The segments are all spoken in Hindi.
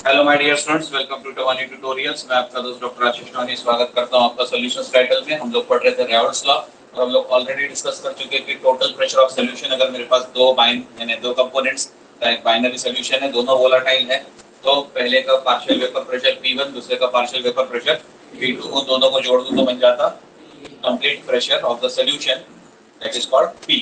Hello my dear students, welcome to Tawani tutorials. मैं आपका दोस्त डॉक्टर आशीष टवानी स्वागत करता हूं आपका सॉल्यूशंस टाइटल में। हम लोग पढ़ रहे थे रेवल्स लॉ और हम लोग ऑलरेडी डिस्कस कर चुके हैं कि टोटल प्रेशर ऑफ सॉल्यूशन अगर मेरे पास दो कंपोनेंट्स का एक बाइनरी सॉल्यूशन है, दोनों वोलेटाइल है, तो पहले का पार्शियल वेपर प्रेशर P1, दूसरे का पार्शियल वेपर प्रेशर P2, उन दोनों को जोड़ दूं तो बन जाता complete pressure of the solution, that is called P।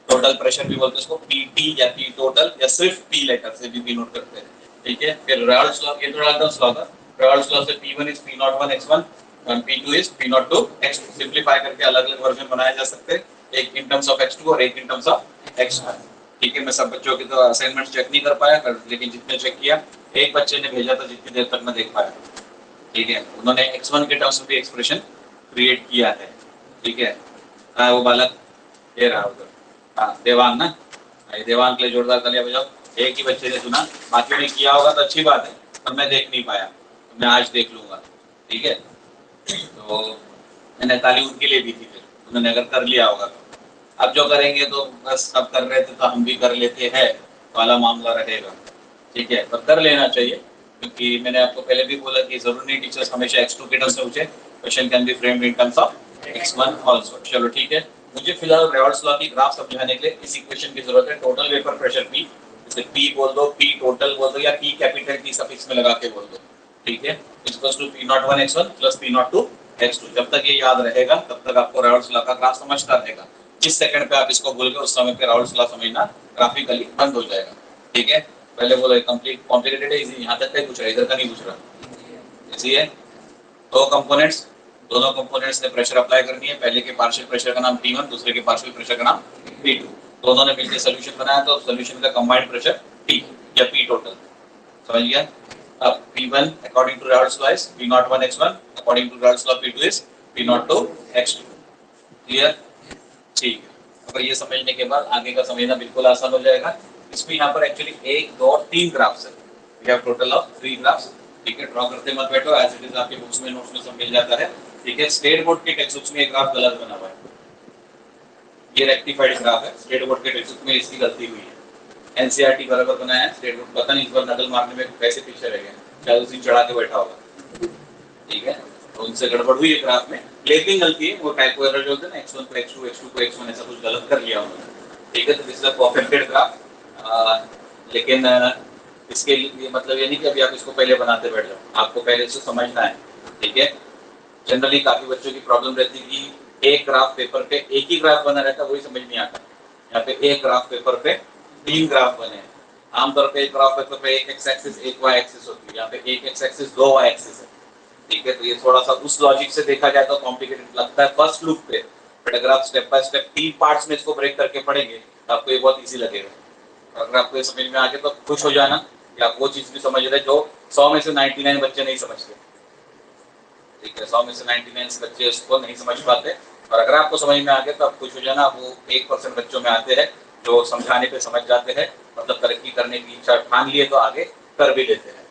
Total pressure भी बोलते हैं इसको, PT या P टोटल या सिर्फ P लेटर से भी डिनोट करते हैं। ठीक है, फिर रेवल्स लॉ, ये थोड़ा सा लॉ था। रेवल्स लॉ से P1 इज P01 x1 और P2 is P02 x2। Simplify करके अलग-अलग वर्जन बनाए जा सकते हैं, एक इन टर्म्स ऑफ x2 और एक इन टर्म्स ऑफ x1। ठीक है, मैं सब बच्चों की तो असाइनमेंट चेक नहीं कर पाया, लेकिन जितने चेक किया, एक बच्चे ने भेजा था जितनी देर तक मैं देख पाया। ठीक है, उन्होंने x1 के टर्म्स में भी एक्सप्रेशन क्रिएट किया है। ठीक है, वो बालक ये रहा उधर, हाँ देवांग ना, ये देवांग के लिए जोरदार तालियां बजाओ। एक ही बच्चे ने सुना, बाकी ने किया होगा तो अच्छी बात है, पर मैं देख नहीं पाया, तो मैं आज देख लूंगा। ठीक है, तो मैंने ताली उनके लिए दी थी, फिर उन्होंने अगर कर लिया होगा तो। अब जो करेंगे तो बस सब कर रहे थे तो हम भी कर लेते हैं वाला मामला रहेगा। ठीक है, पर कर लेना चाहिए, क्योंकि मैंने आपको पहले भी बोला कि जरूरी नहीं टीचर्स हमेशा x2 के टर्म्स में पूछे, question can be framed in terms of x1 also. चलो ठीक है, मुझे फिलहाल रेवल्स लॉ की ग्राफ समझाने के लिए इस इक्वेशन की जरूरत है। टोटल वेपर प्रेशर P, जैसे P बोल दो, P टोटल बोल दो, या P कैपिटल T सफिक्स में लगा के बोल दो। ठीक है, equals to P01 x1 plus P02 x2। जब तक ये याद रहेगा तब तक आपको रेवल्स लॉ का ग्राफ समझता रहेगा। जिस सेकंड पे आप इसको भूल गए उस समय पे रेवल्स लॉ समझना ग्राफिकली बंद हो जाएगा। ठीक है, पहले बोलो कंप्लीट कॉम्प्लिकेटेड है, इजी यहाँ तक का ही पूछ रहा है, इधर का नहीं पूछ रहा। इजी है। दो कंपोनेंट्स, दोनों कंपोनेंट्स ने प्रेशर अप्लाई करनी है। पहले के पार्शियल प्रेशर का नाम P1, दूसरे के पार्शियल प्रेशर का नाम P2। दोनों ने मिलकर सॉल्यूशन बनाया तो सॉल्यूशन का कंबाइंड प्रेशर P या P टोटल। समझ गया? अब P1 according to Raoult's law is P01 x1, according to Raoult's law P2 is P02 x2। Clear? ठीक है, अगर ये समझने के बाद आगे का समझना बिल्कुल आसान हो जाएगा। इसमें यहाँ पर एक्चुअली 1 2 3 ग्राफ्स है। We have total of 3 graphs. ठीक है, ड्रॉ करते मत बैठो, एज इट इज आपके बुक्स में नोट्स में सब मिल जाता है। ठीक है, स्टेट बोर्ड के टेक्स्ट बुक्स में एक ग्राफ गलत बना हुआ है, ये रेक्टिफाइड ग्राफ है। स्टेट बोर्ड के टेक्स्ट बुक में इसकी गलती हुई है। एनसीईआरटी बराबर बनाया है, स्टेट बोर्ड पता नहीं इस बार नकल मारने में कैसे पीछे रह गए, शायद उसी चढ़ा के बैठा होगा। ठीक है, तो उनसे गड़बड़ हुई है ग्राफ में, लेकिन गलती है वो टाइपो एरर जो होता है ना, x1 को x2 x2 को x1 ऐसा कुछ गलत कर लिया उन्होंने। ठीक है, तो this is a perfected graph. लेकिन इसके लिए मतलब ये नहीं कि अभी आप इसको पहले बनाते बैठ जाओ, आपको पहले इसको समझना है। ठीक है, जनरली काफी बच्चों की प्रॉब्लम रहती है कि एक ग्राफ पेपर पे एक ही ग्राफ बना रहता है, वही समझ नहीं आता। यहाँ पे एक ग्राफ पेपर पे 3 ग्राफ बने हैं। आमतौर पे एक ग्राफ पेपर पे एक एक्स एक्सिस एक वाई एक्सिस होती है, यहाँ पे एक एक्स एक्सिस दो वाई एक्सिस है। ठीक है, तो ये थोड़ा सा उस लॉजिक से देखा जाए तो कॉम्प्लिकेटेड लगता है फर्स्ट लुक पे, बट अगर आप स्टेप बाय स्टेप 3 पार्ट्स में इसको ब्रेक करके पढ़ेंगे तो आपको ये बहुत इजी लगेगा। अगर आपको ये समझ में आ गया तो खुश हो जाना कि आप वो चीज भी समझ रहे जो 100 में से 99 बच्चे नहीं समझते। ठीक है, 100 में से 99 बच्चे इसको नहीं समझ पाते, और अगर आपको समझ में आ गया तो आप खुश हो जाना। वो 1% बच्चों में आते हैं जो समझाने पे समझ जाते हैं, मतलब तरक्की करने की इच्छा ठान लिए तो आगे कर भी लेते हैं।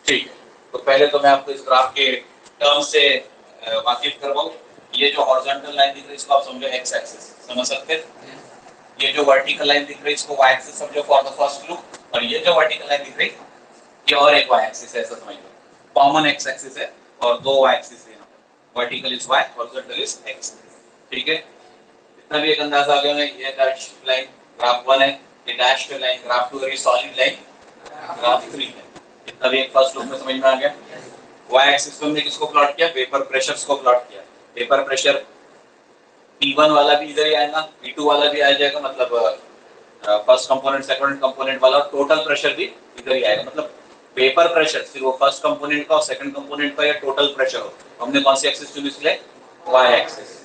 ठीक है, तो पहले तो मैं आपको इस ग्राफ के टर्म से वाकिफ करवाऊं। ये जो हॉरिजॉन्टल लाइन दिख रही है इसको आप समझो एक्स एक्सिस, समझ सकते हैं। ये जो वर्टिकल लाइन दिख रही है इसको वाई एक्सिस समझो फॉर द फर्स्ट लुक, और ये जो वर्टिकल लाइन दिख रही है ये और एक वाई एक्सिस है, ऐसा समझ लो। कॉमन एक्स एक्सिस है और दो वाई एक्सिस है यहाँ पर, vertical is Y, horizontal is X. ठीक है, इतना भी एक अंदाजा आ गया ना। ये डैश लाइन ग्राफ 1 है, ये डैश लाइन ग्राफ 2 है, ये सॉलिड लाइन ग्राफ 3 है। इतना भी एक फर्स्ट लुक में समझ में आ गया। वाई एक्सिस पे हमने किसको प्लॉट किया? वेपर प्रेशर्स को प्लॉट किया। वेपर प्रेशर P1 वाला भी इधर ही आएगा, P2 वाला भी आ जाएगा, मतलब फर्स्ट कंपोनेंट सेकंड कंपोनेंट वाला, टोटल प्रेशर भी इधर ही आएगा। मतलब वेपर प्रेशर सिर्फ वो फर्स्ट कंपोनेंट का और सेकंड कंपोनेंट का या टोटल प्रेशर हो। हमने कौन सी एक्सिस चुनी इसलिए? Y axis.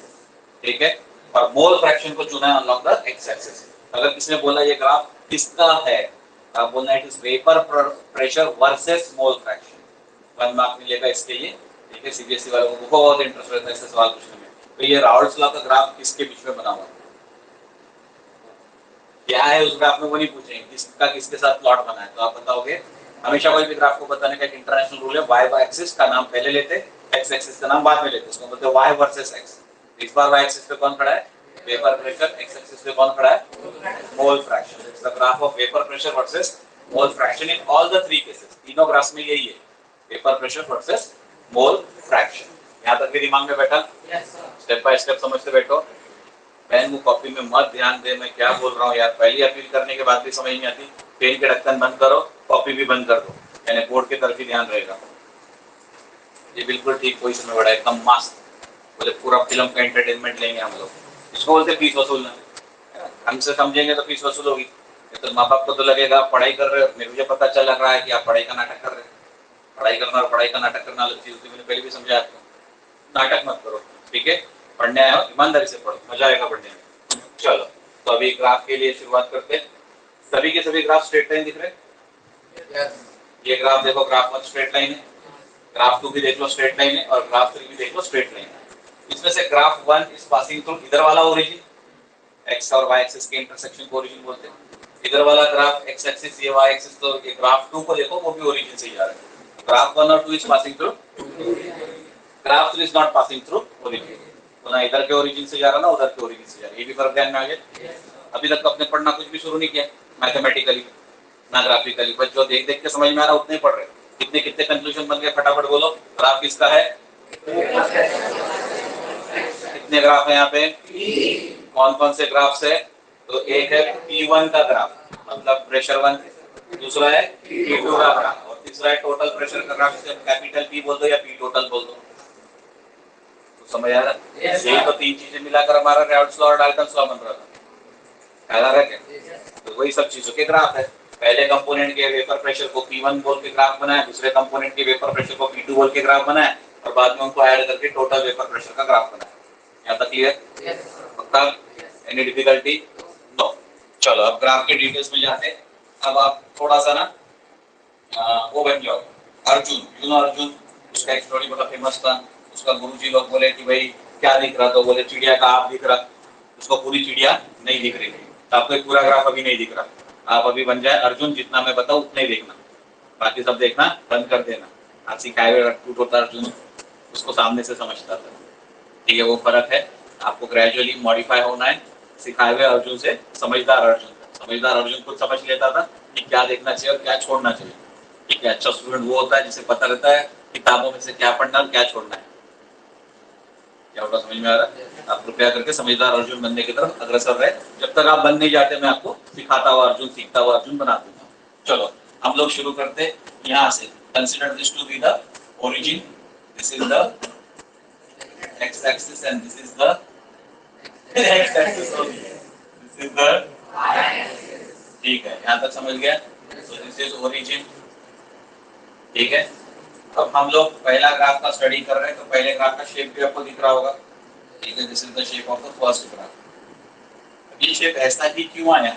ठीक है, और मोल फ्रैक्शन को चुना है अलॉन्ग द एक्स एक्सिस। अगर किसी ने बोला ये ग्राफ किसका है, आप बोलना है it is vapour pressure versus mole fraction. 1 mark मिलेगा इसके लिए। ठीक है, सीबीएसई वालों को बहुत इंटरेस्ट रहता है ऐसे सवाल पूछने में। तो ये राउल्स लॉ का ग्राफ किसके बीच में बना हुआ है, क्या है उस ग्राफ में, वो नहीं पूछेंगे किसका किसके साथ प्लॉट बना है, तो आप बताओगे। हमेशा कोई भी ग्राफ को बताने का एक इंटरनेशनल रूल है, वाई एक्सिस का नाम पहले लेते, एक्स एक्सिस का नाम बाद में लेते। उसको बोलते हैं वाई वर्सेस एक्स। इस बार वाई एक्सिस पे कौन खड़ा है? Vapour pressure. एक्स एक्सिस पे कौन खड़ा है? Mole fraction. It's the graph of vapour pressure versus mole fraction in all the 3 cases. तीनों ग्राफ्स में यही है, vapour pressure versus mole fraction. यहाँ तक भी दिमाग में बैठा? स्टेप बाय स्टेप समझते बैठो। पेन को कॉपी में मत ध्यान दे मैं क्या बोल रहा हूँ यार, पहली अपील करने के बाद भी समझ नहीं आती। पेन के ढक्कन बंद करो, कॉपी भी बंद कर दो, यानी बोर्ड की तरफ ही ध्यान रहेगा। ये बिल्कुल ठीक पोजीशन में बैठा, एकदम मस्त। बोले पूरा फिल्म का एंटरटेनमेंट लेंगे हम लोग, इसको बोलते फीस वसूलना। हमसे समझेंगे तो फीस वसूल होगी। तो माँ बाप को तो लगेगा पढ़ाई कर रहे हो, मुझे पता चल रहा है कि आप पढ़ाई का नाटक कर रहे हैं। पढ़ाई करना और पढ़ाई का नाटक करना अलग चीज होती है, मैंने पहले भी समझाया आपको। नाटक मत करो, ठीक है? पढ़ने आए हो ईमानदारी से पढ़ो, मजा आएगा पढ़ने में। चलो तो अभी ग्राफ के लिए शुरुआत करते हैं। सभी के सभी ग्राफ स्ट्रेट लाइन दिख रहे हैं? ये ग्राफ देखो, ग्राफ 1 स्ट्रेट लाइन है, ग्राफ 2 भी देख लो स्ट्रेट लाइन है, और ग्राफ 3 भी देख लो स्ट्रेट लाइन है। इसमें से ग्राफ 1 इज पासिंग थ्रू इधर वाला ओरिजिन, एक्स और वाई एक्सिस के इंटरसेक्शन को ओरिजिन बोलते हैं। इधर वाला ग्राफ एक्स एक्सिस ये वाई एक्सिस, तो ये ग्राफ 2 को देखो वो भी ओरिजिन से ही जा रहा है। ग्राफ 1 और 2 is passing through, graph 3 is not passing through origin, तो ना इधर के ओरिजिन से जा रहा ना उधर के ओरिजिन से जा रहा है। ये भी फर्क ध्यान में आ गया। अभी तक अपने पढ़ना कुछ भी शुरू नहीं किया मैथमेटिकली ना ग्राफिकली, बस जो देख देख के समझ में आ रहा उतने ही पढ़ रहे। कितने कितने कंक्लूजन बन गए फटाफट बोलो। ग्राफ किसका है? कितने ग्राफ है यहाँ पे? कौन कौन से ग्राफ है? तो एक है P1 का ग्राफ, मतलब प्रेशर 1, दूसरा है P2 का ग्राफ, और तीसरा है टोटल प्रेशर का ग्राफ, जिसे कैपिटल P बोल दो या P टोटल बोल दो। तो समझ आ रहा है? यही तो तीन चीजें मिलाकर हमारा रेनॉल्ड्स लॉ और डाल्टन्स लॉ बन रहा था, ख्याल आ रहा है क्या? तो वही सब चीजों के ग्राफ है। पहले कंपोनेंट के वेपर प्रेशर को P1 बोल के ग्राफ बनाया, दूसरे कंपोनेंट के वेपर प्रेशर को P2 बोल के ग्राफ बनाया, और बाद में उनको ऐड करके टोटल वेपर प्रेशर का ग्राफ बनाया। यहाँ तक क्लियर? पक्का? Any difficulty? नो। चलो अब ग्राफ के डिटेल्स में जाते हैं। अब आप थोड़ा सा ना वो बन जाओ, अर्जुन, यू नो अर्जुन, उसका एक स्टोरी बड़ा फेमस था। उसका गुरुजी लोग बोले कि भाई क्या दिख रहा, तो बोले चिड़िया का आप दिख रहा। उसको पूरी चिड़िया नहीं दिख रही थी, तो आपको एक पूरा ग्राफ अभी नहीं दिख रहा। आप अभी बन जाए अर्जुन, जितना मैं बताऊं उतना ही देखना, बाकी सब देखना बंद कर देना। आप सिखाए हुए रटूट होता अर्जुन, उसको सामने से समझता था, ठीक है? वो फर्क है, आपको ग्रेजुअली मॉडिफाई होना है। सिखाए हुए अर्जुन से समझदार अर्जुन, समझदार अर्जुन खुद समझ लेता था कि क्या देखना चाहिए और क्या छोड़ना चाहिए, ठीक है? अच्छा स्टूडेंट वो होता है जिसे पता रहता है किताबों में से क्या पढ़ना और क्या छोड़ना है। क्या होगा समझ में आ रहा है? आप कृपया करके समझदार अर्जुन बनने की तरफ अग्रसर रहे। जब तक आप बन नहीं जाते मैं आपको सिखाता हुआ अर्जुन, सीखता हुआ अर्जुन बना दूंगा। चलो हम लोग शुरू करते हैं यहाँ से। Consider this to be the origin, this is the x axis and this is the x axis only, this is the y axis, ठीक है? यहाँ तक समझ गया? so this is origin, ठीक है? अब हम लोग पहला ग्राफ का स्टडी कर रहे हैं, तो पहले ग्राफ का शेप भी आपको दिख रहा होगा, ठीक है? This is the shape of the first graph. ये शेप ऐसा ही क्यों आया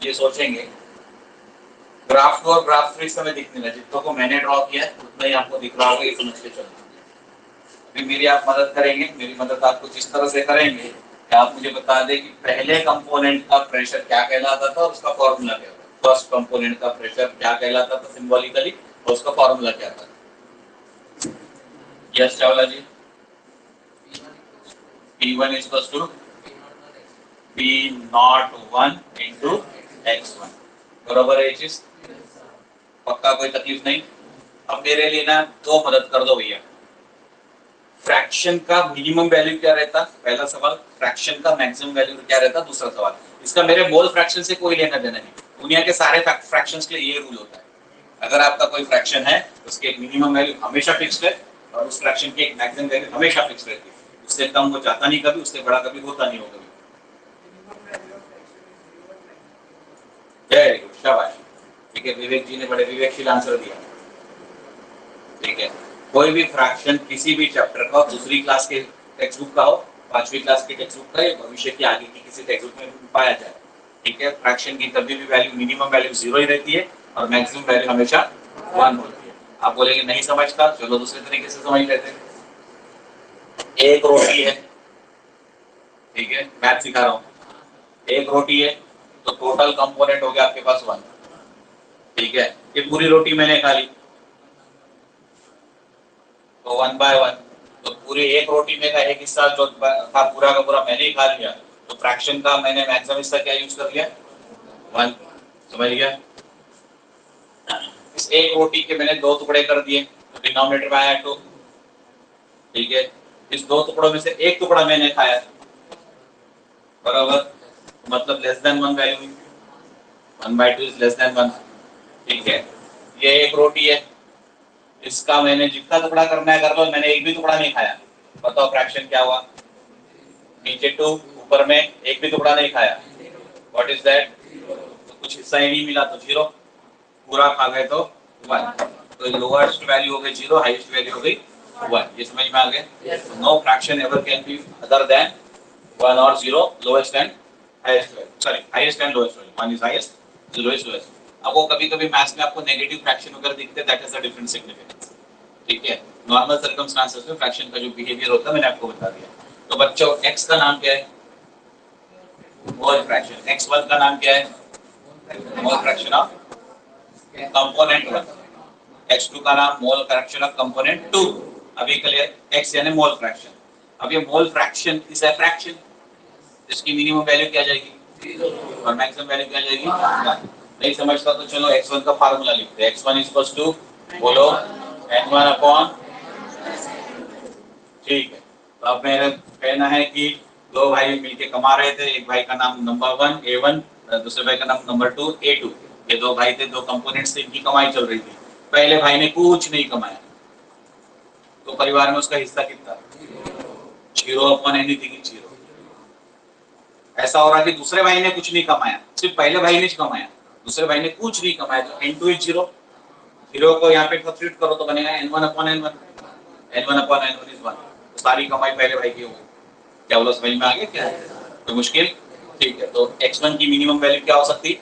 ये सोचेंगे। ग्राफ 2 और ग्राफ 3 समय दिखने लगे, जितनों को मैंने ड्रॉ किया उतना ही आपको दिख रहा होगा, ये समझ के चलो। अभी मेरी आप मदद करेंगे, मेरी मदद आप कुछ इस तरह से करेंगे कि आप मुझे बता दें कि पहले कंपोनेंट का प्रेशर क्या कहलाता था और उसका फॉर्मूला क्या था। फर्स्ट कंपोनेंट का प्रेशर क्या कहलाता था सिंबॉलिकली, और उसका फॉर्मूला क्या था? Yes Chawla ji. P1 is equals to P01 into X1, बराबर है ये चीज? पक्का? कोई तकलीफ नहीं? अब मेरे लिए ना दो मदद कर दो भैया। फ्रैक्शन का मिनिमम वैल्यू क्या रहता, पहला सवाल। फ्रैक्शन का मैक्सिमम वैल्यू क्या रहता, दूसरा सवाल। इसका मेरे मोल फ्रैक्शन से कोई लेना देना नहीं। दुनिया के सारे फ्रैक्शंस के लिए ये रूल होता है, अगर आपका कोई फ्रैक्शन है उसके एक मिनिमम वैल्यू हमेशा फिक्स्ड है और उस फ्रैक्शन की एक मैक्सिमम वैल्यू हमेशा फिक्स्ड रहती है। उससे कम वो जाता नहीं कभी, उससे बड़ा कभी होता नहीं होगा। वेरी गुड, शाबाश, ठीक है? विवेक जी ने बड़े विवेकशील आंसर दिया, ठीक है? कोई भी फ्रैक्शन किसी भी चैप्टर का, दूसरी क्लास के टेक्स्ट बुक का हो, 5वीं क्लास के टेक्स्ट बुक का, या भविष्य की आगे की किसी टेक्स्ट बुक में पाया जाए, ठीक है? फ्रैक्शन की कभी भी वैल्यू मिनिमम वैल्यू 0 ही रहती है और मैक्सिमम वैल्यू हमेशा 1 होती है। आप बोलेंगे नहीं समझता, चलो दूसरे तरीके से समझ लेते हैं। एक रोटी है, ठीक है? मैथ सिखा रहा हूँ। एक रोटी है तो टोटल कंपोनेंट हो गया आपके पास 1, ठीक है? ये पूरी रोटी मैंने खा ली तो 1 by 1, तो पूरी एक रोटी में का एक हिस्सा जो था पूरा का पूरा मैंने ही खा लिया, तो फ्रैक्शन का मैंने मैक्सिमम हिस्सा क्या यूज कर लिया, 1। समझ गया? एक रोटी के मैंने दो टुकड़े कर दिए, तो डिनोमिनेटर में आया 2, ठीक है। इस दो टुकड़ों में से एक टुकड़ा मैंने खाया, बराबर, मतलब less than 1 value, 1/2 is less than 1, ठीक है। ये एक रोटी है, इसका मैंने जितना टुकड़ा करना है कर लो, मैंने एक भी टुकड़ा नहीं खाया, बताओ फ्रैक्शन क्या हुआ? नीचे 2, ऊपर में एक भी टुकड़ा नहीं खाया, व्हाट इज दैट? तो कुछ हिस्सा ही नहीं मिला तो 0, पूरा खा गए तो 1। तो लोएस्ट वैल्यू हो गई 0, हाईएस्ट वैल्यू हो गई 1। ये समझ में आ गया? No fraction ever can be other than 1 और 0, lowest and highest value, sorry highest and lowest value, 1 is highest, 0 is lowest. अब वो कभी-कभी मैथ्स में आपको नेगेटिव फ्रैक्शन वगैरह दिखते हैं, that is a different significance, ठीक है। नॉर्मल सर्कमस्टेंसेस में फ्रैक्शन का जो बिहेवियर होता है मैंने आपको बता दिया। तो बच्चों x का नाम क्या है? Mole fraction. x1 का नाम क्या है? Mole fraction of component 1। x2 का नाम मोल फ्रैक्शन ऑफ कंपोनेंट 2। अभी क्लियर? x यानी मोल फ्रैक्शन। अब ये mole fraction is a fraction, इसकी मिनिमम वैल्यू क्या जाएगी? और मैक्सिमम वैल्यू क्या जाएगी? नहीं समझता तो चलो x1 का फार्मूला लिखते हैं। x1 इक्वल्स टू, बोलो, n1 अपॉन, ठीक है। तो अब मेरा कहना है कि दो भाई मिलके कमा रहे थे, एक भाई का नाम नंबर 1 A1, दूसरे भाई का नाम नंबर 2 A2। ये दो भाई थे, दो कंपोनेंट्स थे, इनकी कमाई चल रही थी। पहले भाई ने कुछ नहीं कमाया, तो परिवार में उसका हिस्सा कितना? 0 अपॉन एनीथिंग इज 0। ऐसा हो रहा कि दूसरे भाई ने कुछ नहीं कमाया, सिर्फ पहले भाई ने कमाया, दूसरे भाई ने कुछ नहीं कमाया, तो n2 इज 0। 0 को यहाँ पे सब्स्टिट्यूट करो तो बनेगा n1 upon n1, n1 upon n1 is 1। तो सारी कमाई पहले भाई की हो गई। क्या बोलो, समझ में आ गया क्या? कोई मुश्किल? ठीक है। तो x1 की मिनिमम वैल्यू क्या हो सकती?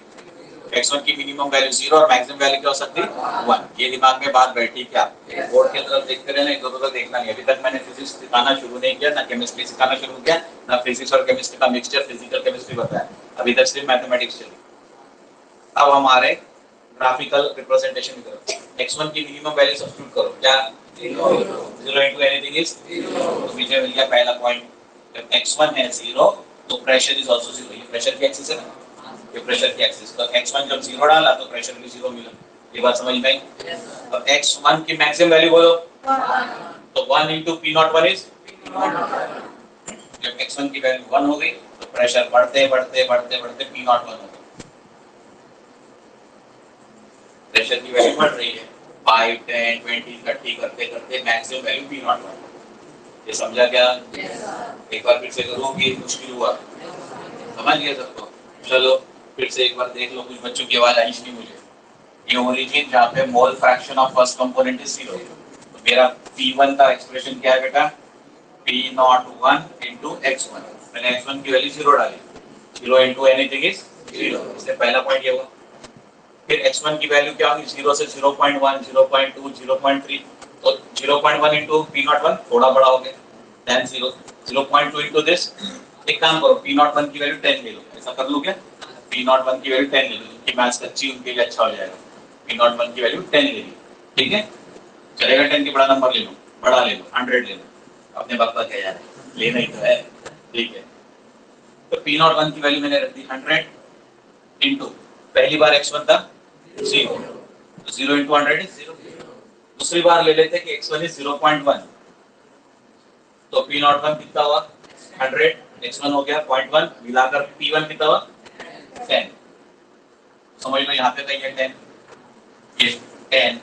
x1 की मिनिमम वैल्यू 0 और मैक्सिमम वैल्यू क्या हो सकती? 1। ये दिमाग में बात बैठी क्या? बोर्ड की तरफ देखते रहना, इधर उधर देखना नहीं। अभी तक मैंने फिजिक्स सिखाना शुरू नहीं किया, ना केमिस्ट्री सिखाना शुरू किया, ना फिजिक्स और केमिस्ट्री का मिक्सचर, फिजिकल केमिस्ट्री बताया। अभी तक सिर्फ मैथमेटिक्स चली। अब हमारे ग्राफिकल रिप्रेजेंटेशन की तरफ, x1 की मिनिमम वैल्यू सब्स्टिट्यूट करो, क्या? 0 into anything is 0। तो मुझे मिल गया पहला पॉइंट। जब x1 है 0 तो प्रेशर इज आल्सो 0। ये प्रेशर की एक्सिस है ना, ये प्रेशर की एक्सिस। तो x1 जब 0 डाला तो प्रेशर भी 0 मिला। ये बात समझ में आई? अब x1 की मैक्सिमम वैल्यू बोलो, तो 1 into P01 इज, जब x1 की वैल्यू 1 हो गई तो प्रेशर बढ़ते बढ़ते बढ़ते बढ़ते P01 हो गया। प्रेशर की वैल्यू बढ़ रही है, 5, 10, 20, 30 करते करते मैक्सिमम वैल्यू P01। ये समझा क्या? एक बार फिर से करूँ कि मुश्किल हुआ? समझ गए सबको? चलो फिर से एक बार देख लो, कुछ बच्चों की आवाज आई नहीं मुझे। ये ओरिजिन जहाँ पे mole fraction of first component is 0, तो मेरा P1 का एक्सप्रेशन क्या है बेटा? P01 into x1। मैंने x1 की वैल्यू 0 डाली, 0 into anything is 0। इससे पहला पॉइंट ये हुआ। फिर x1 की वैल्यू क्या होगी? 0 से 0.1, 0.2, 0.3। तो 0.1 into P01 थोड़ा बड़ा हो गया, then 0.2 into this। एक काम करो, P01 की वैल्यू 10 ले लो। ऐसा कर लो क्या? P01 की वैल्यू 10 ले लो, जिनकी मैथ्स अच्छी उनके लिए अच्छा हो जाएगा। P01 की वैल्यू 10 ले ली, ठीक है? चलेगा? 10 की बड़ा नंबर ले लो, बड़ा ले लो, 100 ले लो, अपने बाप का क्या यार है, लेना ही तो है, ठीक है? तो P01 की वैल्यू मैंने रख दी 100 into, पहली बार x1 था 0, तो 0 into 100 is 0। दूसरी बार ले लेते कि x1 is 0.1, तो P01 कितना हुआ? 100, x1 हो गया 0.1, मिलाकर P1 कितना हुआ? 10। समझ लो यहाँ पे कहीं है 10, ये 10।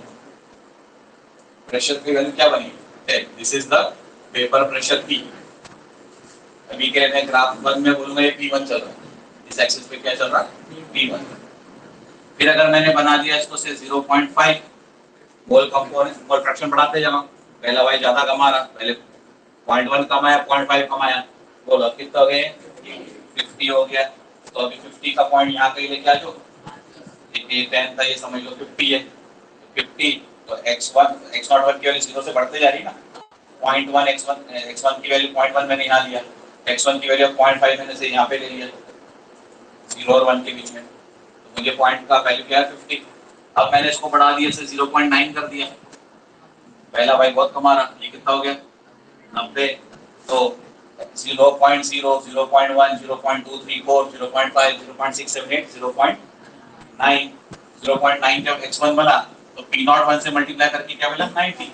प्रेशर की वैल्यू क्या बनी? 10। This is the paper pressure P। अभी कह रहे हैं ग्राफ 1 में बोलूंगा ये P1 चल रहा है, इस एक्सिस पे क्या चल रहा है? P1। फिर अगर मैंने बना दिया इसको से 0.5, मोल कंपोनेंट, मोल फ्रैक्शन बढ़ाते जाओ। पहला भाई ज्यादा कमा रहा, पहले 0.1 कमाया, 0.5 कमाया, बोलो अब कितना हो गए? 50 हो गया। तो अभी 50 का पॉइंट यहाँ पे लेके आ जाओ, ये 10 था, ये समझ लो 50 है। 50 तो x01 की वैल्यू 0 से बढ़ते जा रही है ना। 0.1 x1 की वैल्यू 0.1 मैंने यहाँ लिया, x1 की वैल्यू 0.5 मैंने से यहाँ पे ले लिया, 0 और 1 के बीच में। तो मुझे पॉइंट का वैल्यू क्या है? 50। अब मैंने इसको बढ़ा दिया से 0.9 कर दिया। पहला भाई बहुत कमा रहा, ये कितना हो गया? 90। तो 0.0, 0.1, 0.234, 0.5, 0.678, 0.9। 0.9 जब x1 बना तो पी नॉट 1 से मल्टीप्लाई करके क्या मिला 90,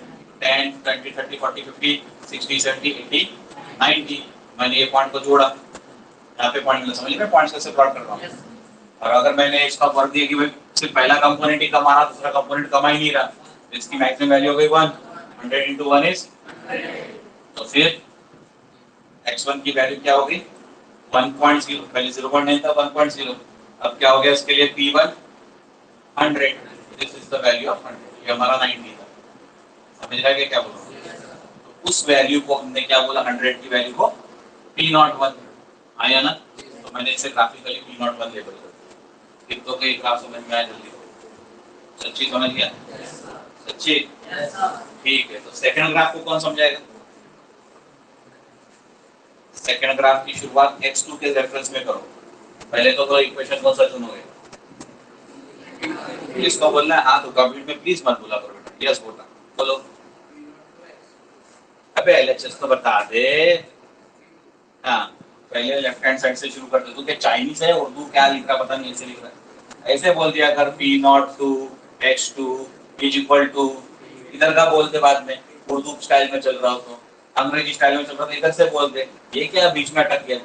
10 20 30 40 50 60 70 80 90। मैंने ये पॉइंट को जोड़ा, यहाँ पे पॉइंट मिला, समझ में पॉइंट्स कैसे प्लॉट कर रहा हूँ। और अगर मैंने इसका वर्क दिया कि भाई सिर्फ पहला कंपोनेंट ही कमा रहा, दूसरा कंपोनेंट कमा ही नहीं रहा, तो इसकी मैक्सिमम वैल्यू हो गई 1, 100 into 1 is, तो फिर x1 की वैल्यू क्या होगी 1.0, पहले 0.9 था 1.0, अब क्या हो गया इसके लिए p1 100, this is the value of 100, ये हमारा 90 था, समझ रहा है क्या बोल रहा हूँ। तो उस वैल्यू को हमने क्या बोला 100 की वैल्यू को p01 आया ना, तो मैंने इसे ग्राफिकली p01 लेबल कर दिया। कितनों के ग्राफ समझ में आया जल्दी, सच्ची समझ गया, सच्ची ठीक है। तो सेकंड ग्राफ को कौन समझाएगा, सेकंड ग्राफ की शुरुआत x2 के रेफरेंस में करो, पहले तो इक्वेशन कौन सा चुनोगे, इसको बोलना है हाँ, तो कमेंट में प्लीज मत बोला करो बेटा, यस बोलना, बोलो अबे एलएचएस तो बता दे। हाँ पहले लेफ्ट हैंड साइड से शुरू कर दे, तू क्या चाइनीज है, उर्दू क्या लिख रहा पता नहीं, ऐसे लिख रहा है, ऐसे बोल दिया अगर p02 x2 is equal to, इधर का बोल दे बाद में, उर्दू स्टाइल में चल रहा हो तो, अंग्रेजी स्टाइल में चल रहा हो तो इधर से बोल दे, ये क्या बीच में अटक गया,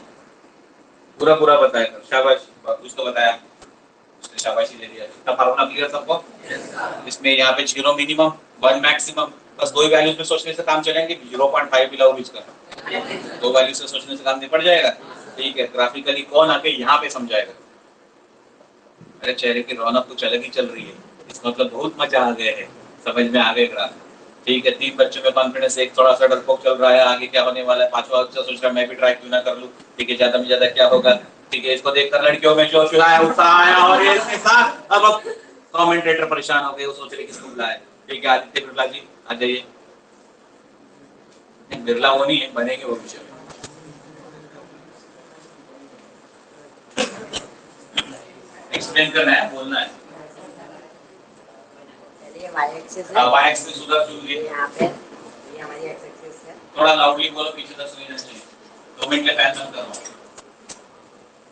पूरा पूरा बताया कर, शाबाश कुछ तो बताया, उसने शाबाशी दे दिया। इसका फार्मूला क्लियर सबको, इसमें यहाँ पे 0 मिनिमम 1 मैक्सिमम, बस दो ही वैल्यूज में सोचने से काम चलेंगे, 0.5 मिला बीच का, दो वैल्यू से सोचने से काम निपट जाएगा। ठीक है, ग्राफिकली कौन आके यहाँ पे समझाएगा, अरे चेहरे की रौनक कुछ अलग ही चल रही है, इसका मतलब बहुत मजा आ गया है, समझ में आ गए ग्राफ। ठीक है, 3 बच्चों में कॉन्फिडेंस, एक थोड़ा सा डरपोक चल रहा है, आगे क्या होने वाला है, पांचवा बच्चा सोच रहा है मैं भी ट्राई क्यों ना कर लूं, ठीक है ज्यादा में ज्यादा क्या होगा। ठीक है, इसको देखकर लड़कियों में जोश आया, उत्साह आया, और इसके साथ अब कमेंटेटर परेशान हो गए, वो सोच रहे किसको बुलाए। ठीक है, आदित्य बिरला जी आ जाइए, बिरला वो नहीं है, बनेंगे वो विषय, एक्सप्लेन करना है, बोलना है। वाई एक्सिस उधर चुनिए, यहाँ पे ये हमारी एक्स एक्सिस है, थोड़ा लाउडली बोलो, पीछे तक सुनाई नहीं चाहिए, 2 मिनट के फैन बंद करो।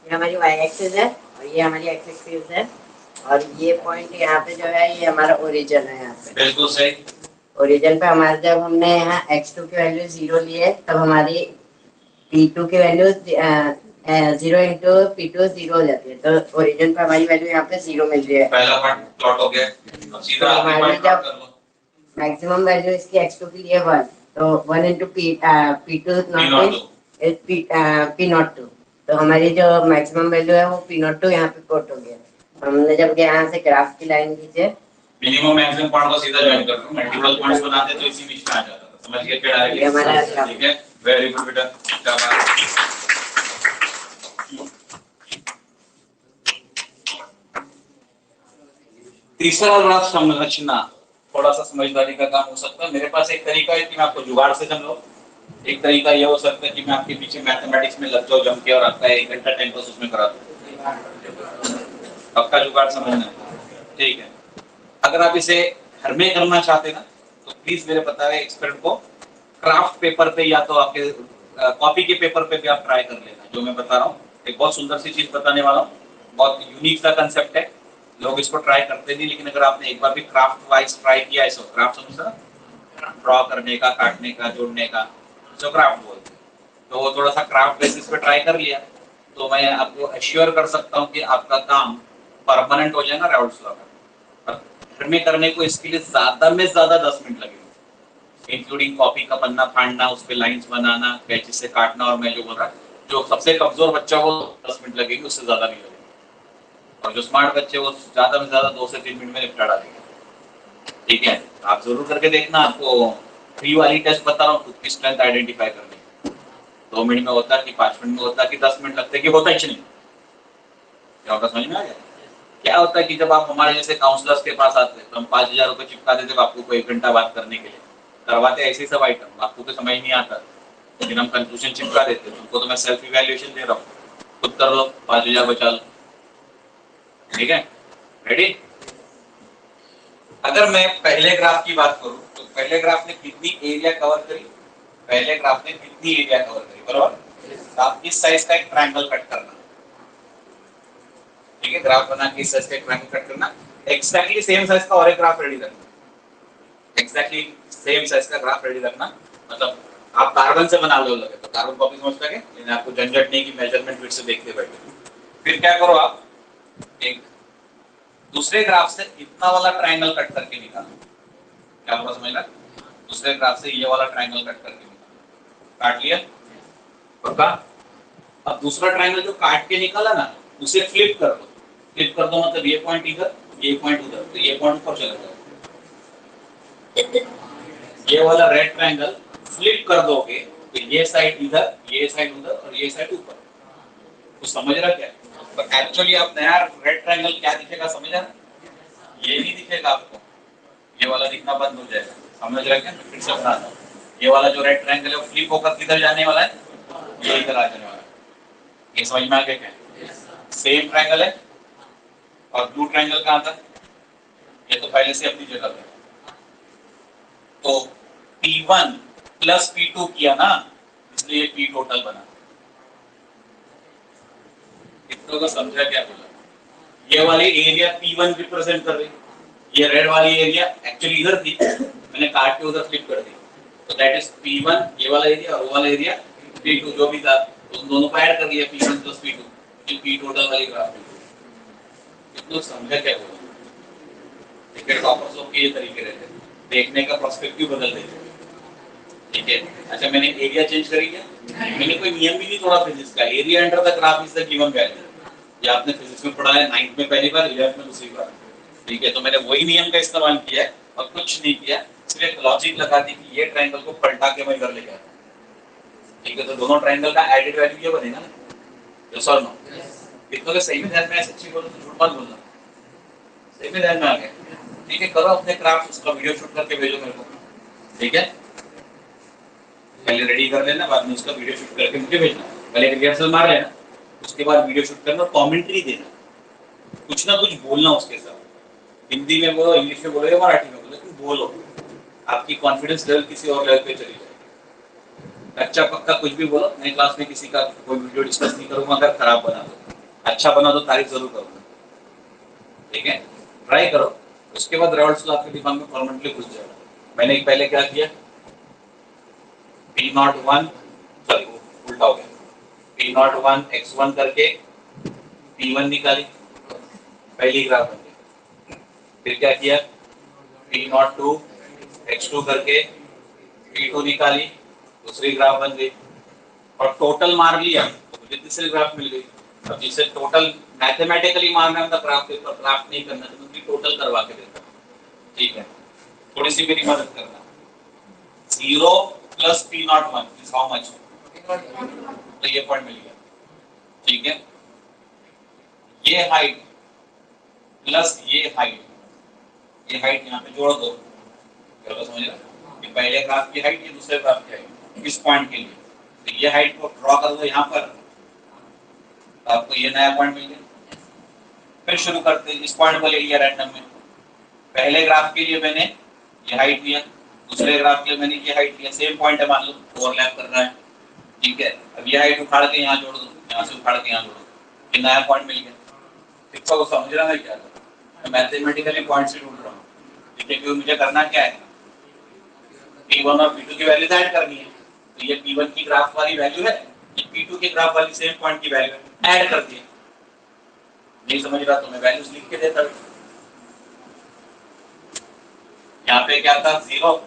ये हमारी वाई एक्सिस है और ये हमारी एक्स एक्सिस है, और ये पॉइंट यहाँ पे जो है ये हमारा ओरिजिन है, यहाँ पे बिल्कुल सही। ओरिजिन पे हमारे जब हमने यहाँ x2 की वैल्यू 0 लिए तब हमारी p2 की वैल्यू 0 इंटू p2 0 हो जाती है, तो ओरिजिन पे हमारी वैल्यू यहाँ पे 0 मिल रही है, पहला पार्ट प्लॉट हो गया, अब सीधा आगे पार्ट प्लॉट कर लो। मैक्सिमम वैल्यू इसकी x2 के लिए 1, तो 1 इंटू p2 नॉट p02, तो हमारी जो मैक्सिमम वैल्यू है वो p02 यहाँ पे पुट हो गया। हमने जब यहाँ से ग्राफ की लाइन खींचे, मिनिमम मैक्सिमम पॉइंट को सीधा ज्वाइन कर लो, मल्टीपल पॉइंट्स बनाते तो इसी बीच में आ जाता था, समझ गए क्या डायरेक्टली, ठीक है, वेरी गुड बेटा, शाबाश। तीसरा ग्राफ समझना थोड़ा सा समझदारी का काम हो सकता है। मेरे पास एक तरीका है कि मैं आपको जुगाड़ से समझाऊं, एक तरीका ये हो सकता है कि मैं आपके पीछे मैथमेटिक्स में लग जाऊं जम के और आपका 1 घंटा टाइम पास उसमें करा दूं, आपका जुगाड़ समझना है। ठीक है, अगर आप इसे घर में करना चाहते ना तो प्लीज मेरे बता रहे एक्सपेरिमेंट को क्राफ्ट पेपर पे या तो आपके कॉपी के पेपर पे भी आप ट्राई कर लेना, जो मैं बता रहा हूँ एक बहुत सुंदर सी चीज बताने वाला हूँ, बहुत यूनिक सा कंसेप्ट है, लोग इसको ट्राई करते नहीं, लेकिन अगर आपने एक बार भी क्राफ्ट वाइज ट्राई किया है, क्राफ्ट समझा, ड्रॉ करने का, काटने का, जोड़ने का, जो क्राफ्ट बोलते हैं, तो वो थोड़ा सा क्राफ्ट बेसिस पे ट्राई कर लिया तो मैं आपको एश्योर कर सकता हूँ कि आपका काम परमानेंट हो जाएगा राउंड्स लॉ का। घर में करने को इसके लिए ज्यादा में ज्यादा 10 मिनट लगेंगे, इंक्लूडिंग कॉपी का पन्ना फाड़ना, उस पे लाइंस बनाना, कैंची से काटना, और मैं जो बोल रहा जो सबसे कमजोर बच्चा वो 10 मिनट लगेंगे, उससे ज्यादा नहीं लगेगा, और जो स्मार्ट बच्चे वो ज्यादा में ज्यादा 2 से 3 मिनट में निपटा देंगे। ठीक है, आप जरूर करके देखना, आपको फ्री वाली टेस्ट बता रहा हूँ खुद की स्ट्रेंथ आइडेंटिफाई करने, 2 मिनट में होता कि 5 मिनट में होता कि 10 मिनट लगते कि होता ही नहीं, क्या होता समझ में आ गया। क्या होता है कि जब आप हमारे जैसे काउंसलर्स के पास आते हैं तो हम 5,000 रुपए चिपका देते हैं आपको को 1 घंटा बात करने के लिए, करवाते ऐसे सब आइटम आपको तो समझ नहीं आता, लेकिन हम कंक्लूजन चिपका देते हैं, तुमको तो मैं सेल्फ इवैल्यूएशन दे रहा हूँ, खुद कर लो, 5,000 बचा लो। ठीक है, रेडी। अगर मैं पहले ग्राफ की बात करूं तो पहले ग्राफ ने कितनी एरिया कवर करी, पहले ग्राफ ने कितनी एरिया कवर करी, बराबर। आप इस साइज का एक ट्रायंगल कट करना, ठीक है, ग्राफ बना के इस साइज का एक ट्रायंगल कट करना, एक्जैक्टली सेम साइज का और एक ग्राफ रेडी रखना, एक्जैक्टली सेम साइज का ग्राफ रेडी रखना। मतलब आप कार्बन से बना लो लगे तो कार्बन कॉपी समझता है, लेकिन आपको झंझट नहीं कि मेजरमेंट फिर से देखते बैठे। फिर क्या करो आप, एक दूसरे ग्राफ से इतना वाला ट्रायंगल कट करके निकालो। क्या पूरा समझ रहा? दूसरे ग्राफ से ये वाला ट्रायंगल कट करके निकालो। काट लिया? पक्का? अब दूसरा ट्रायंगल जो काट के निकाला ना, उसे फ्लिप कर दो। फ्लिप कर दो मतलब ये पॉइंट इधर, ये पॉइंट उधर, तो ये पॉइंट ऊपर चला जाएगा। ये वाला रेड ट्रायंगल फ्लिप कर दोगे तो ये साइड इधर, ये साइड उधर और ये साइड ऊपर। तो समझ रहा क्या? तो एक्चुअली आप नया रेड ट्रायंगल क्या दिखेगा समझ रहा? ये नहीं दिखेगा आपको, ये वाला दिखना बंद हो जाएगा। समझ रहा क्या? फिर से बता दूं, ये वाला जो रेड ट्रायंगल है वो फ्लिप होकर किधर जाने वाला है? ये इधर आ जाने वाला है। ये समझ में आ गया क्या? सेम ट्रायंगल है और ब्लू ट्रायंगल कहाँ था? ये तो पहले से अपनी जगह पे। तो P1 प्लस P2 किया ना, इसलिए P टोटल बना। इतना तो समझा क्या बोला? ये वाली एरिया P1 रिप्रेजेंट कर रही, ये रेड वाली एरिया एक्चुअली इधर थी, मैंने काट के उधर फ्लिप कर दी, तो दैट इज P1 ये वाला एरिया और वो वाला एरिया P2 जो भी था, उन दोनों को ऐड कर दिया P1 प्लस P2, जो P टोटल वाली ग्राफ है। इतना समझा क्या बोला? क्रिकेट टॉपर्स लोग के ये तरीके रहते हैं, देखने का पर्सपेक्टिव बदल देते हैं। ठीक है, अच्छा मैंने एरिया चेंज करी क्या? मैंने कोई नियम भी नहीं तोड़ा फिजिक्स का। Area under the graph is the given value. ये आपने फिजिक्स में पढ़ा है 9th में पहली बार, 11th में दूसरी बार। ठीक है, तो मैंने वही नियम का इस्तेमाल किया है और कुछ नहीं किया, सिर्फ लॉजिक लगा दी कि ये ट्रायंगल को पलटा के मैं इधर लेके आया। ठीक है, तो दोनों ट्रायंगल का एडेड वैल्यू ये बनेगा ना? यस और नो? इतना तो सही में ध्यान में है, सच्ची बोलो तो झूठ मत बोलना। सही में ध्यान में आ गया? ठीक है, करो अपने क्राफ्ट, उसका वीडियो शूट करके भेजो मेरे को। ठीक है, पहले रेडी कर लेना, बाद में उसका वीडियो शूट करके मुझे भेजना। पहले रिहर्सल मार लेना, उसके बाद वीडियो शूट करना, कमेंट्री देना, कुछ ना कुछ बोलना उसके साथ। हिंदी में बोलो, इंग्लिश में बोलो या मराठी में बोलो, लेकिन बोलो। आपकी कॉन्फिडेंस लेवल किसी और लेवल पे चली जाए। अच्छा पक्का कुछ भी बोलो, मैं क्लास में किसी का कोई वीडियो डिस्कस नहीं करूंगा अगर खराब बना दो। अच्छा बना तो तारीफ जरूर करूंगा। ठीक है, ट्राई करो, उसके बाद राउंड्स को आपके दिमाग में परमानेंटली घुस जाएगा। मैंने पहले क्या किया, P01 सॉरी उल्टा हो गया, P01 x1 करके P1 निकाली, पहली ग्राफ बन गई। फिर क्या किया, P02 x2 करके P2 निकाली, दूसरी ग्राफ बन गई, और टोटल मार लिया तो मुझे तीसरी ग्राफ मिल गई। अब जिसे टोटल मैथमेटिकली मारना है, ग्राफ पेपर क्राफ्ट नहीं करना, तो मुझे टोटल करवा के देता। ठीक है, थोड़ी सी मेरी मदद करना। 0 plus P01 is how much? तो ये पॉइंट मिल गया। ठीक है, ये हाइट प्लस ये हाइट यहाँ पे जोड़ दो। क्या समझ रहे? ये पहले ग्राफ की हाइट, ये दूसरे ग्राफ की हाइट, इस पॉइंट के लिए। तो ये हाइट को ड्रॉ कर दो यहाँ पर, तो आपको ये नया पॉइंट मिल गया। फिर शुरू करते हैं, इस पॉइंट को ले लिया रैंडम में। पहले ग्राफ के लिए मैंने ये हाइट लिया, दूसरे ग्राफ के लिए मैंने ये हाइट लिया, सेम पॉइंट है, मान लो ओवरलैप कर रहा है। ठीक है, अब ये हाइट उखाड़ के यहाँ जोड़ दो, यहाँ से उखाड़ के यहाँ जोड़ दो, ये नया पॉइंट मिल गया। ठीक है, समझ रहा है क्या? मैं मैथमेटिकली पॉइंट से ढूंढ रहा हूँ। ठीक है, क्योंकि मुझे करना क्या है, P1 और P2 की वैल्यू ऐड करनी है। तो ये P1 की ग्राफ वाली वैल्यू है, ये P2 की ग्राफ वाली सेम पॉइंट की वैल्यू है, ऐड कर दिए। नहीं समझ रहा तो मैं वैल्यूज लिख के देता हूँ। यहाँ पे क्या था 0,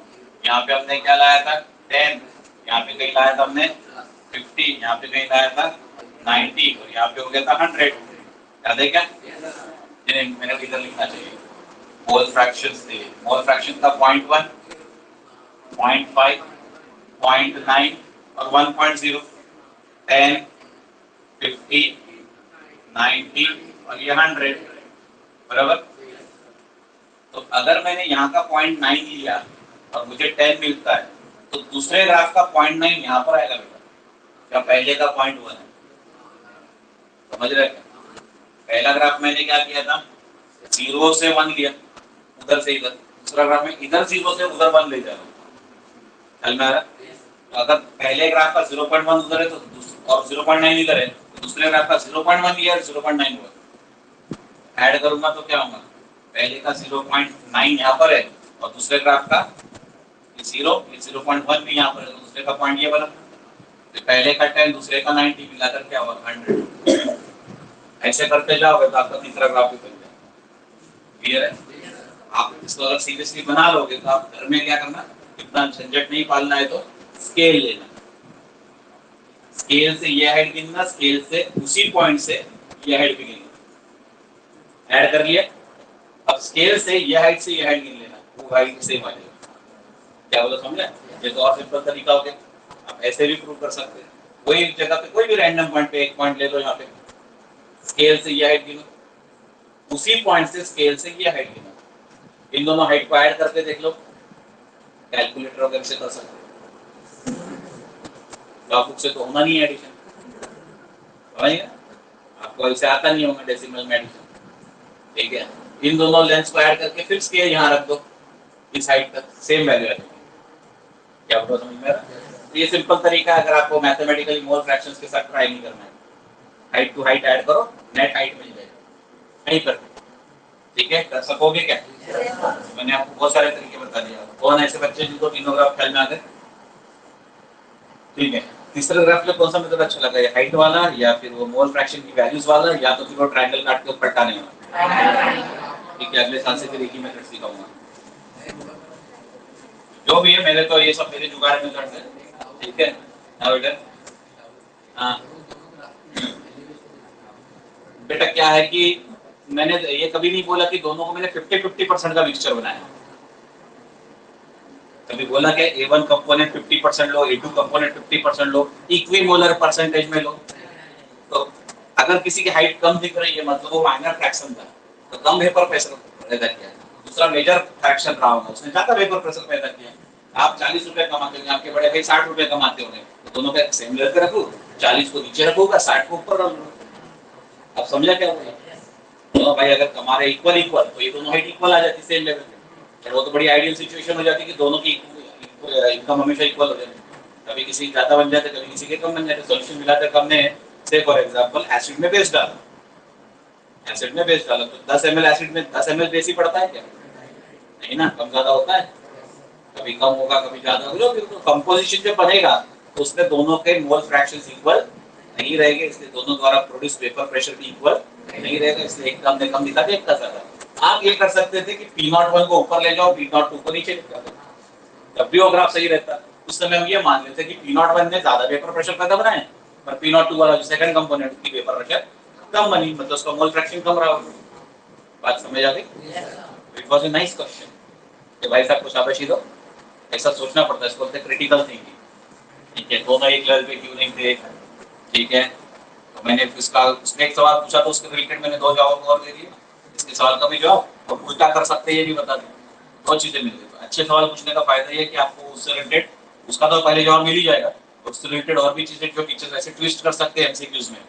यहाँ पे हमने क्या लाया था 10, यहाँ पे कहीं लाया था हमने 50, यहाँ पे कहीं लाया था 90 और यहाँ पे हो गया था 100। याद है क्या? नहीं, मैंने इधर लिखना चाहिए। मोल फ्रैक्शंस थे, मोल फ्रैक्शन था 0.1, 0.5, 0.9 और 1.0, 10, 50, 90 और ये 100, बराबर। तो अगर मैंने यहाँ का 0.9 लिया और मुझे 10 मिलता है, तो दूसरे ग्राफ का 0.9 यहाँ पर आएगा बेटा, क्या पहले का 0.1 है? समझ रहे हैं? पहला ग्राफ मैंने क्या किया था, 0 से 1 लिया, उधर से इधर। दूसरा ग्राफ में इधर 0 से उधर 1 ले जा रहा हूँ। ख्याल में आ रहा? तो अगर पहले ग्राफ का 0.1 उधर है तो और 0.9 इधर है, तो दूसरे ग्राफ का 0.1 लिया, 0.9 हुआ। ऐड करूंगा तो क्या होगा, पहले का 0.9 यहाँ पर है और दूसरे ग्राफ का 0.1 भी यहाँ पर है, तो दूसरे का पॉइंट ये वाला, तो पहले का 10 दूसरे का 90 मिलाकर क्या होगा 100। ऐसे करते जाओगे तो आपका तीसरा ग्राफ भी बन जाएगा। क्लियर है? आप इसको अगर सीरियसली बना लोगे तो आप घर में क्या करना, इतना झंझट नहीं पालना है, तो स्केल लेना, स्केल से ये हाइट गिनना, स्केल से उसी पॉइंट से ये हाइट भी गिनना। ऐड कर लिया, अब स्केल से ये हाइट से ये हाइट गिन लेना, वो हाइट सेम आ जाएगी। क्या बोला समझे? ये तो और सिंपल तरीका हो गया। आप ऐसे भी प्रूव कर सकते हैं, कोई जगह पे कोई भी रैंडम पॉइंट पे एक पॉइंट ले लो, यहाँ पे स्केल से ये हाइट गिनो, उसी पॉइंट से स्केल से ये हाइट गिनो, इन दोनों हाइट को ऐड करके देख लो, कैलकुलेटर वगैरह से कर सकते हो, लॉगबुक से तो होना नहीं है एडिशन, समझिए आपको ऐसे आता नहीं होगा डेसिमल में एडिशन। ठीक है, इन दोनों लेंस को ऐड करके फिर स्केल यहाँ रख दो, इस हाइट तक सेम वैल्यू है। क्या आपको समझ में आ रहा है? तो ये सिंपल तरीका है, अगर आपको मैथमेटिकली मोल फ्रैक्शंस के साथ ट्राई नहीं करना है, हाइट टू हाइट ऐड करो, नेट हाइट मिल जाएगी, नहीं कर। ठीक है, कर सकोगे क्या? मैंने आपको बहुत सारे तरीके बता दिया। कौन ऐसे बच्चे जिनको तीनों ग्राफ ख्याल में आ गए? ठीक है, तीसरे ग्राफ में कौन सा मेथड अच्छा लगा, हाइट वाला या फिर वो मोल फ्रैक्शन की वैल्यूज वाला, या तो फिर वो ट्रायंगल काट के ऊपर टाने वाला? ठीक है, अगले साल से फिर एक ही मेथड सिखाऊंगा। जो भी है, मेरे तो ये सब मेरे जुगाड़ में करते हैं। ठीक है, हाँ बेटा, हाँ बेटा क्या है कि मैंने ये कभी नहीं बोला कि दोनों को मैंने 50-50% का मिक्सचर बनाया। कभी बोला कि A1 कंपोनेंट 50% लो, A2 कंपोनेंट 50% लो, इक्विमोलर परसेंटेज में लो। तो अगर किसी की हाइट कम दिख रही है, मतलब वो माइनर फ्रैक्शन था, तो कम वेपर प्रेशर पैदा किया। दूसरा मेजर फ्रैक्शन रहा होगा, उसने ज्यादा वेपर प्रेशर पैदा किया। आप 40 रुपए कमाते होंगे, आपके बड़े भाई 60 रुपए कमाते होंगे, तो दोनों का सेम लेवल पे रखो, 40 को नीचे रखूंगा, 60 को ऊपर रख लो। आप समझा क्या हुआ? दोनों भाई अगर कमा रहे इक्वल इक्वल, तो ये दोनों हाइट इक्वल आ जाती सेम लेवल पे, वो तो बड़ी आइडियल सिचुएशन हो जाती कि दोनों की इनकम हमेशा इक्वल हो जाए। कभी किसी की ज्यादा बन जाते, कभी किसी के कम बन जाते। सॉल्यूशन मिलाकर हमने से फॉर एग्जांपल एसिड में बेस डाला, एसिड में बेस डाला, तो 10 ml एसिड में 10 ml बेस ही पड़ता है क्या? नहीं ना, कम ज्यादा होता है, कभी कम होगा कभी ज्यादा होगा। तो कंपोजिशन जो बनेगा तो उसमें दोनों के मोल फ्रैक्शंस इक्वल नहीं रहेंगे, इसलिए दोनों द्वारा प्रोड्यूस वेपर प्रेशर भी इक्वल नहीं रहेगा, इसलिए एक कम ने कम दिखा दे, एक का ज्यादा। आप ये कर सकते थे कि P01 को ऊपर ले जाओ, P02 को नीचे लिखा दो, तब भी वो ग्राफ सही रहता। उस समय हम ये मान लेते कि P01 ने ज्यादा वेपर प्रेशर पैदा बनाए, पर P02 वाला जो सेकंड कंपोनेंट की वेपर प्रेशर कम बनी, मतलब उसका मोल फ्रैक्शन कम रहा। बात समझ आ गई? It was a nice question कि भाई साहब को शाबाशी दो, ऐसा सोचना पड़ता है, इसको बोलते हैं क्रिटिकल थिंकिंग। ठीक है, दोनों एक लेवल पे क्यों नहीं थे? ठीक है, तो मैंने इसका उसने एक सवाल पूछा तो उसके रिलेटेड मैंने 2 जवाब और दे दिए, इसके सवाल का भी जवाब, और उल्टा कर सकते हैं ये भी बता दें, 2 चीजें मिल गई। तो अच्छे सवाल पूछने का फायदा ये है कि आपको उससे रिलेटेड उसका तो पहले जवाब मिल ही जाएगा, उससे रिलेटेड और भी चीजें जो टीचर्स ऐसे ट्विस्ट कर सकते हैं एमसीक्यूज में,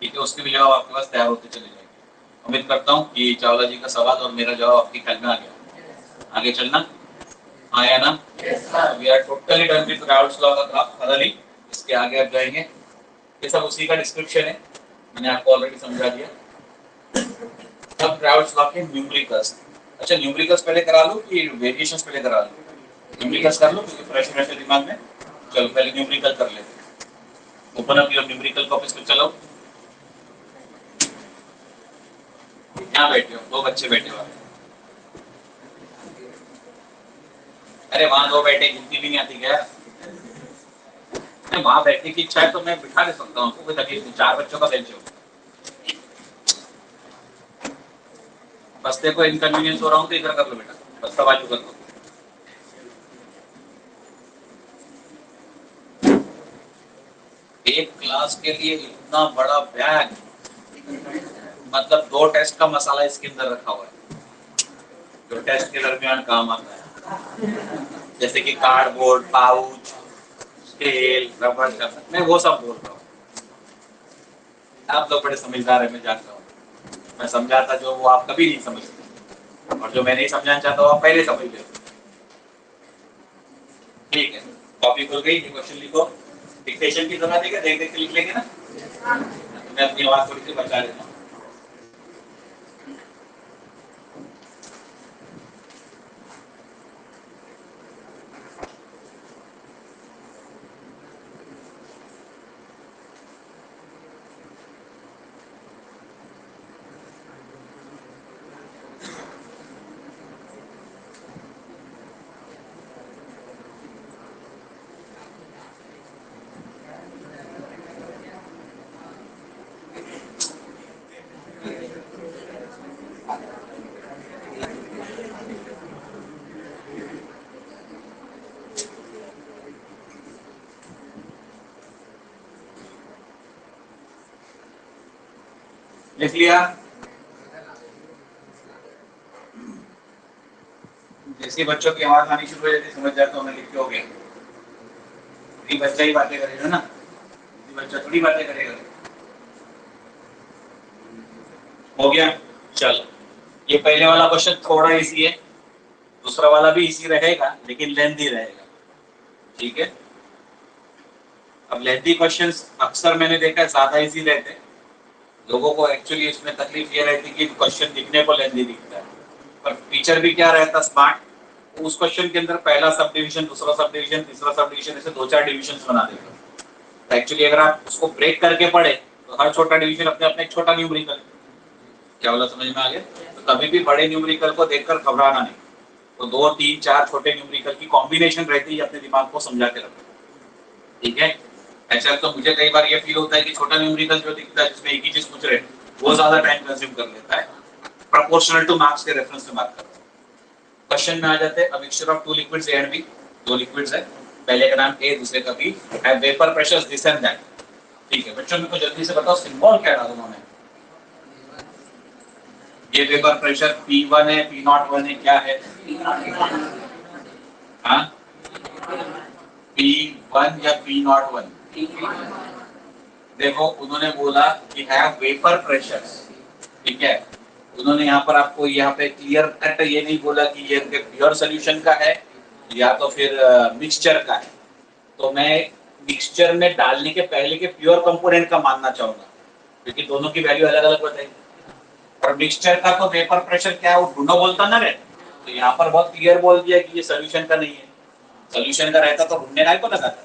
ठीक है, उसके भी जवाब आपके पास तैयार होते चले जाएंगे। उम्मीद करता हूँ कि चावला जी का सवाल और मेरा जवाब आपके ख्याल में आ गया। आगे चलना आया ना? We are totally done with Raoult's law का ग्राफ thoroughly। इसके आगे अब जाएंगे, ये सब उसी का डिस्क्रिप्शन है, मैंने आपको ऑलरेडी समझा दिया। अब राउल्ट्स लॉ के न्यूमेरिकल्स। अच्छा, न्यूमेरिकल्स पहले करा लो कि वेरिएशंस पहले करा लो? न्यूमेरिकल्स कर लो क्योंकि फ्रेश रहते दिमाग में। चलो पहले न्यूमेरिकल कर लेते। Open up your numerical copies पे चलो। यहाँ बैठे हो, 2 बच्चे बैठे हुए। अरे वहां 2 बैठे, गिनती भी नहीं आती क्या? वहां बैठने की इच्छा है तो मैं बिठा दे सकता हूँ, कोई तकलीफ नहीं। 4 बच्चों का बेंच हो, बस्ते को इनकन्वीनियंस हो रहा हूँ तो इधर कर लो बेटा, बस्ता बाजू कर लो। एक क्लास के लिए इतना बड़ा बैग, मतलब 2 टेस्ट का मसाला इसके अंदर रखा हुआ है, जो टेस्ट के दरमियान काम आता है, जैसे कि कार्डबोर्ड, पाउच, स्केल, रबर का, मैं वो सब बोल रहा हूँ। आप लोग बड़े समझदार है, मैं जानता हूँ। मैं समझाता जो वो आप कभी नहीं समझते, और जो मैं नहीं समझाना चाहता वो आप पहले समझ लेते। ठीक है, कॉपी खुल गई, क्वेश्चन लिखो। डिक्टेशन की जरूरत है क्या? देख देख के लिख लेंगे ना? तो मैं अपनी आवाज थोड़ी सी बचा लेता हूँ। लिख लिया? जैसे बच्चों की आवाज आनी शुरू हो जाती समझ जाता हूँ मैं लिख के हो गया। ये बच्चा ही बातें करेगा ना, ये बच्चा थोड़ी बातें करेगा। हो गया? चलो, ये पहले वाला क्वेश्चन थोड़ा इजी है, दूसरा वाला भी इजी रहेगा लेकिन लेंथी रहेगा। ठीक है, अब लेंथी क्वेश्चंस अक्सर मैंने देखा है ज्यादा इजी रहते हैं। लोगों को एक्चुअली इसमें तकलीफ ये रहती है कि क्वेश्चन दिखने को लेंथी दिखता है, पर टीचर भी क्या रहता स्मार्ट, उस क्वेश्चन के अंदर पहला सब डिवीजन, दूसरा सब डिवीजन, तीसरा सब डिवीजन, ऐसे 2-4 डिविजन बना देगा। तो एक्चुअली अगर आप उसको ब्रेक करके पढ़े तो हर छोटा डिवीजन अपने अपने एक छोटा न्यूमेरिकल। क्या बोला, समझ में आ गया? तो कभी भी बड़े न्यूमेरिकल को देखकर घबराना नहीं, तो 2-3-4 छोटे न्यूमेरिकल की कॉम्बिनेशन रहती है, अपने दिमाग को समझा के रखो। ठीक है, ऐसा तो मुझे कई बार ये फील होता है कि छोटा न्यूमेरिकल जो दिखता है जिसमें एक ही चीज पूछ रहे हैं वो ज्यादा टाइम कंज्यूम कर लेता है, प्रोपोर्शनल टू मार्क्स के रेफरेंस में बात करता हूं। क्वेश्चन में आ जाते हैं, a mixture of 2 liquids A and B, 2 liquids है, पहले का नाम ए दूसरे का B, have vapour pressures this and that. ठीक है बच्चों, मेरे को जल्दी से बताओ सिंबल क्या डाला उन्होंने। ये वेपर प्रेशर P1 है, P01 है, क्या है? हाँ, P1 या P01? देखो उन्होंने बोला कि हैव वेपर प्रेशर्स, ठीक है। उन्होंने यहाँ पर आपको यहाँ पे क्लियर कट ये नहीं बोला कि ये प्योर सोल्यूशन का है या तो फिर मिक्सचर का है। तो मैं मिक्सचर में डालने के पहले के प्योर कंपोनेंट का मानना चाहूंगा, क्योंकि दोनों की वैल्यू अलग अलग बताई। और मिक्सचर का तो वेपर प्रेशर क्या है वो ढूंढो बोलता ना रे, तो यहाँ पर बहुत क्लियर बोल दिया कि ये सोल्यूशन का नहीं है। सोल्यूशन का रहता तो ढूंढने का को लगाता।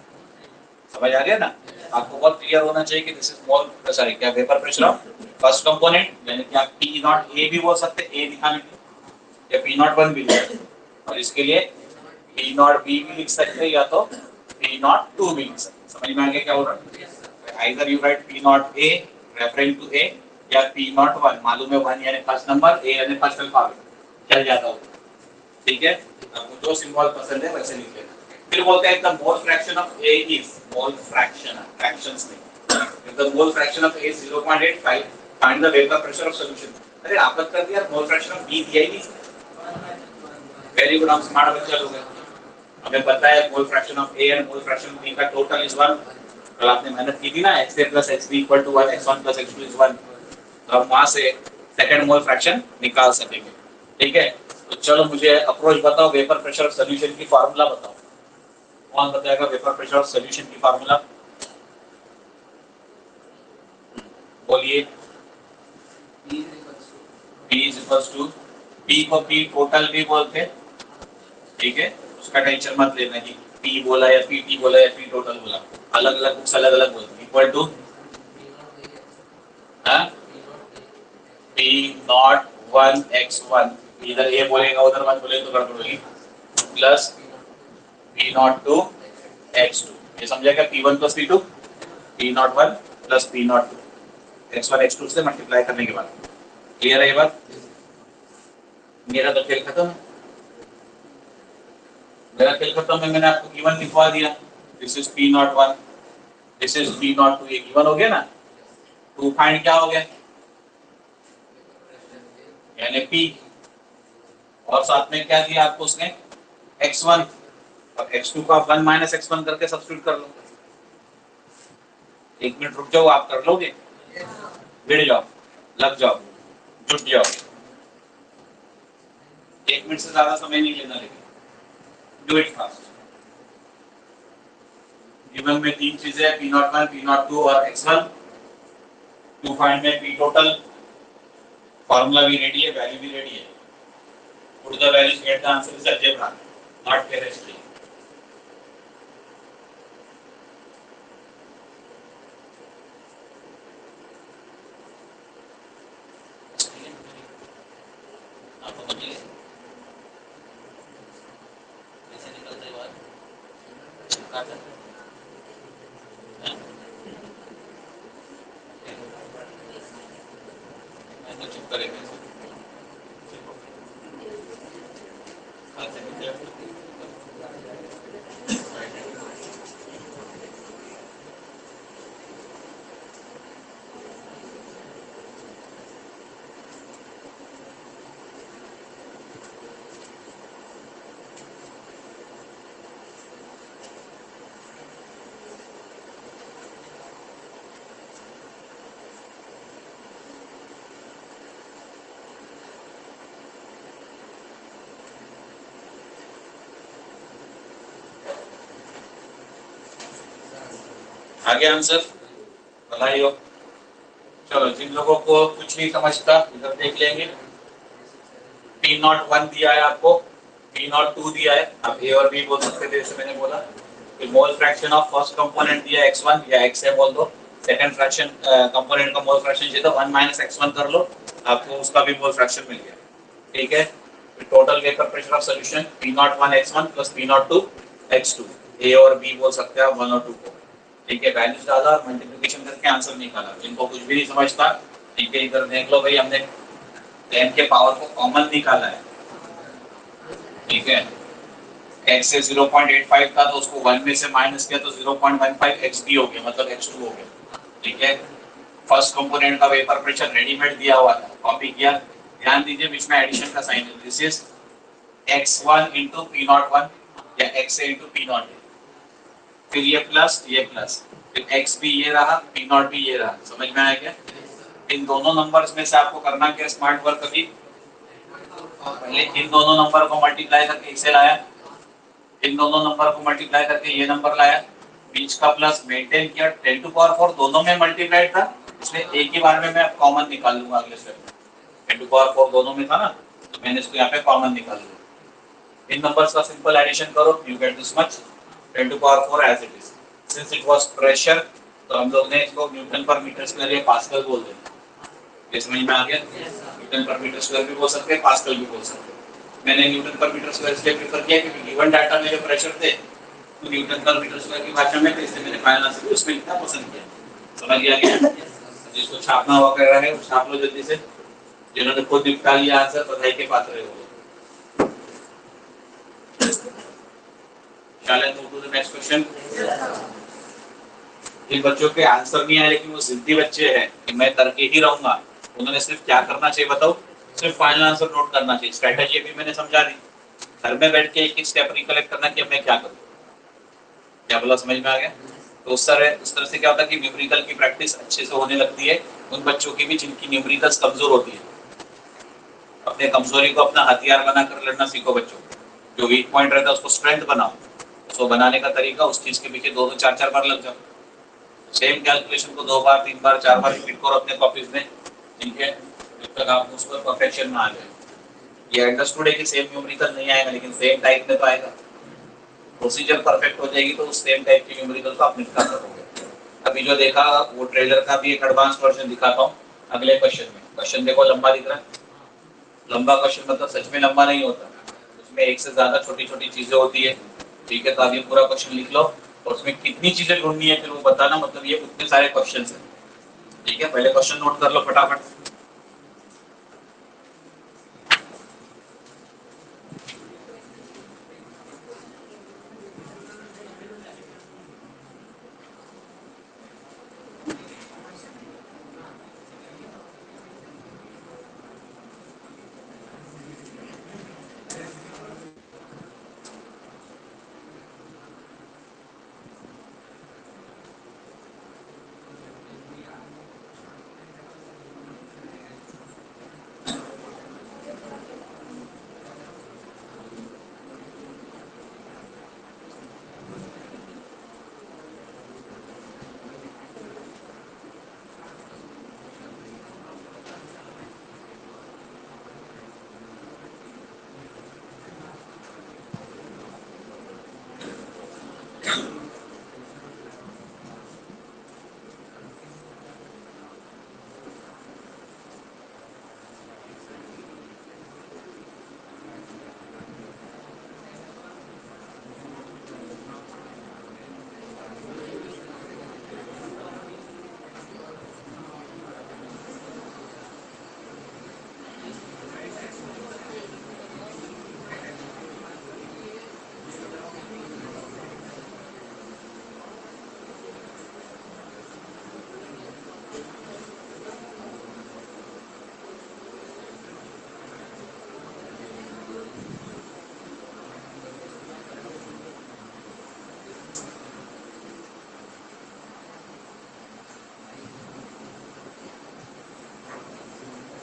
समझ आ गया ना? आपको बहुत क्लियर होना चाहिए कि दिस इज मोल, सॉरी क्या, vapour pressure of first component, यानी कि आप P नॉट ए भी बोल सकते हैं, ए दिखाने के लिए, या P नॉट 1 भी लिख सकते हैं, और इसके लिए P नॉट बी भी लिख सकते हैं या तो P नॉट 2 भी लिख सकते हैं। समझ में आ गया क्या हो रहा है? Either you write P not a referring to a, या P नॉट 1 मालूम है 1 यानी फर्स्ट नंबर, ए यानी फर्स्ट अल्फाबेट, चल जाता हो। ठीक है, आपको जो सिंबल पसंद है वैसे लिख लेना। फिर बोलते हैं the mole fraction of A is mole fraction, fractions में if the mole fraction of A is 0.85 find the vapor pressure of solution। अरे आपने कर दिया, मोल फ्रैक्शन ऑफ B दिया ही नहीं। वेरी गुड, हम स्मार्ट बच्चे लोग हैं, हमें पता है mole fraction of A and mole fraction of B का टोटल इज 1। कल आपने मेहनत की थी ना, XA + XB = 1, X1 + X2 = 1, तो हम वहां से सेकंड मोल फ्रैक्शन निकाल सकेंगे। ठीक है, तो चलो मुझे अप्रोच बताओ, वेपर प्रेशर ऑफ सॉल्यूशन की फार्मूला बताओ। कौन बताएगा वेपर प्रेशर ऑफ सॉल्यूशन की फार्मूला? बोलिए। P इक्वल्स टू, P को P टोटल भी बोलते हैं, ठीक है, उसका टेंशन मत लेना कि P बोला या PT बोला या P टोटल बोला, अलग अलग बुक्स अलग अलग बोलती है। Equal to P not 1 X1, इधर A बोलेगा उधर 1 बोलेगा तो गड़बड़ होगी, प्लस P नॉट 2 X2। ये समझेगा P1 + P2, P not 1 + P not 2, X1 X2 से मल्टीप्लाई करने के बाद। क्लियर है ये बात? मेरा तो खेल खत्म है, मेरा खेल खत्म है, मैंने आपको गिवन लिखवा दिया, this is P not 1, this is P not 2, ये गिवन हो गया ना। टू फाइंड क्या हो गया, यानी P, और साथ में क्या दिया आपको उसने, X1, और X2 को आप 1 - X1 करके सब्स्टिट्यूट कर लो। 1 मिनट रुक जाओ, आप कर लोगे, भिड़ जाओ, लग जाओ, जुट जाओ। 1 मिनट से ज्यादा समय नहीं लेना, लेकिन डू इट फास्ट। गिवन में 3 चीजें हैं, P नॉट 1, P नॉट 2 और X1। टू फाइंड में P टोटल, फॉर्मूला भी रेडी है, वैल्यू भी रेडी है। Put the values, get the answer is algebra, not chemistry. चुप करेंगे। आगे आंसर बधाई हो। चलो जिन लोगों को कुछ नहीं समझता इधर देख लेंगे। पी नॉट वन दिया है आपको, पी नॉट टू दिया है, आप ए और बी बोल सकते थे जैसे मैंने बोला। फिर mole fraction of first component दिया x1 या x है बोल दो। सेकंड फ्रैक्शन कंपोनेंट का मोल फ्रैक्शन चाहिए था 1 माइनस x1 कर लो, आपको उसका भी मोल फ्रैक्शन मिल गया। ठीक है, total vapour pressure of solution P naught one x1 plus P naught two x2, A और बी बोल सकते हैं आप वन और टू को। ठीक है, वैल्यूज डाला और मल्टीप्लिकेशन करके आंसर निकाला। जिनको कुछ भी नहीं समझता, ठीक है, इधर देख लो भाई, हमने 10 के पावर को कॉमन निकाला है। ठीक है, x से 0.85 था तो उसको 1 में से माइनस किया तो 0.15 xd हो गया, मतलब x2 हो गया। ठीक है, फर्स्ट कंपोनेंट का वेपर प्रेशर रेडीमेड दिया हुआ था, कॉपी किया। ध्यान दीजिए बीच में एडिशन का साइन है, this is x1 into p01 या xa into p0, फिर ये प्लस, फिर x भी ये रहा, p0 भी ये रहा। समझ में आया क्या? इन दोनों नंबर्स में से आपको करना क्या स्मार्ट वर्क? अभी पहले इन दोनों नंबर को मल्टीप्लाई करके इसे लाया, इन दोनों नंबर को मल्टीप्लाई करके ये नंबर लाया, बीच का प्लस मेंटेन किया। 10 टू पावर 4 दोनों में मल्टीप्लाइड था, इसलिए एक ही बार में मैं कॉमन निकाल लूंगा अगले स्टेप में। 10 टू पावर 4 दोनों में था ना, तो मैंने इसको यहाँ पे कॉमन निकाल लिया। इन नंबर्स का सिंपल एडिशन करो, you get this much 10 to power 4 as it is. Since it was pressure, तो हम लोग ने इसको न्यूटन पर मीटर स्क्वायर या पास्कल बोल दें। ये समझ में आ गया? न्यूटन पर मीटर स्क्वायर भी बोल सकते हैं, पास्कल भी बोल सकते हैं। मैंने न्यूटन पर मीटर स्क्वायर इसलिए प्रेफर किया क्योंकि गिवन डाटा में जो प्रेशर थे तो न्यूटन पर मीटर स्क्वायर की भाषा में थे, इसलिए मैंने फाइनल आंसर भी उसमें लिखना पसंद किया। समझ गया क्या? जिसको छापना हुआ कर रहा है वो छाप लो जल्दी से। जिन्होंने खुद निपटा लिया आंसर, बधाई के पात्र हो। Shall I move to the next question? जिन बच्चों के आंसर नहीं आए लेकिन वो जिद्दी बच्चे हैं कि मैं करके ही रहूंगा, उन्होंने सिर्फ क्या करना चाहिए बताओ? सिर्फ फाइनल आंसर नोट करना चाहिए। स्ट्रेटेजी भी मैंने समझा दी, घर में बैठ के एक एक स्टेप रिकलेक्ट करना कि अब मैं क्या करूँ। क्या बोला, समझ में आ गया? तो उस तरह से क्या होता है कि न्यूमेरिकल की प्रैक्टिस अच्छे से होने लगती है उन बच्चों की भी जिनकी न्यूमेरिकल्स कमजोर होती है। अपने कमजोरी को अपना हथियार बनाकर लड़ना सीखो बच्चों। जो वीक पॉइंट रहता है उसको स्ट्रेंथ बनाओ। उसको बनाने का तरीका, उस चीज के पीछे 2-4 बार लग जाओ। सेम कैलकुलेशन को 2 बार 3 बार 4 बार रिपीट करो अपने कॉपीज में। ठीक है, जब तक आप उस पर परफेक्शन में आ जाए। ये अंडरस्टूड है कि सेम न्यूमेरिकल नहीं आएगा, लेकिन सेम टाइप में तो आएगा। प्रोसीजर परफेक्ट हो जाएगी तो उस सेम टाइप की न्यूमेरिकल को आप निपटा सकोगे। अभी जो देखा वो ट्रेलर का भी एक एडवांस वर्जन दिखाता हूँ अगले क्वेश्चन में। क्वेश्चन देखो, लंबा दिख रहा है। लंबा क्वेश्चन मतलब सच में लंबा नहीं होता, उसमें एक से ज्यादा छोटी छोटी चीजें होती है। ठीक है, तो आप ये पूरा क्वेश्चन लिख लो और उसमें कितनी चीजें ढूंढनी है फिर वो बताना, मतलब ये उतने सारे क्वेश्चन है। ठीक है, पहले क्वेश्चन नोट कर लो फटाफट।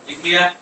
लिख लिया?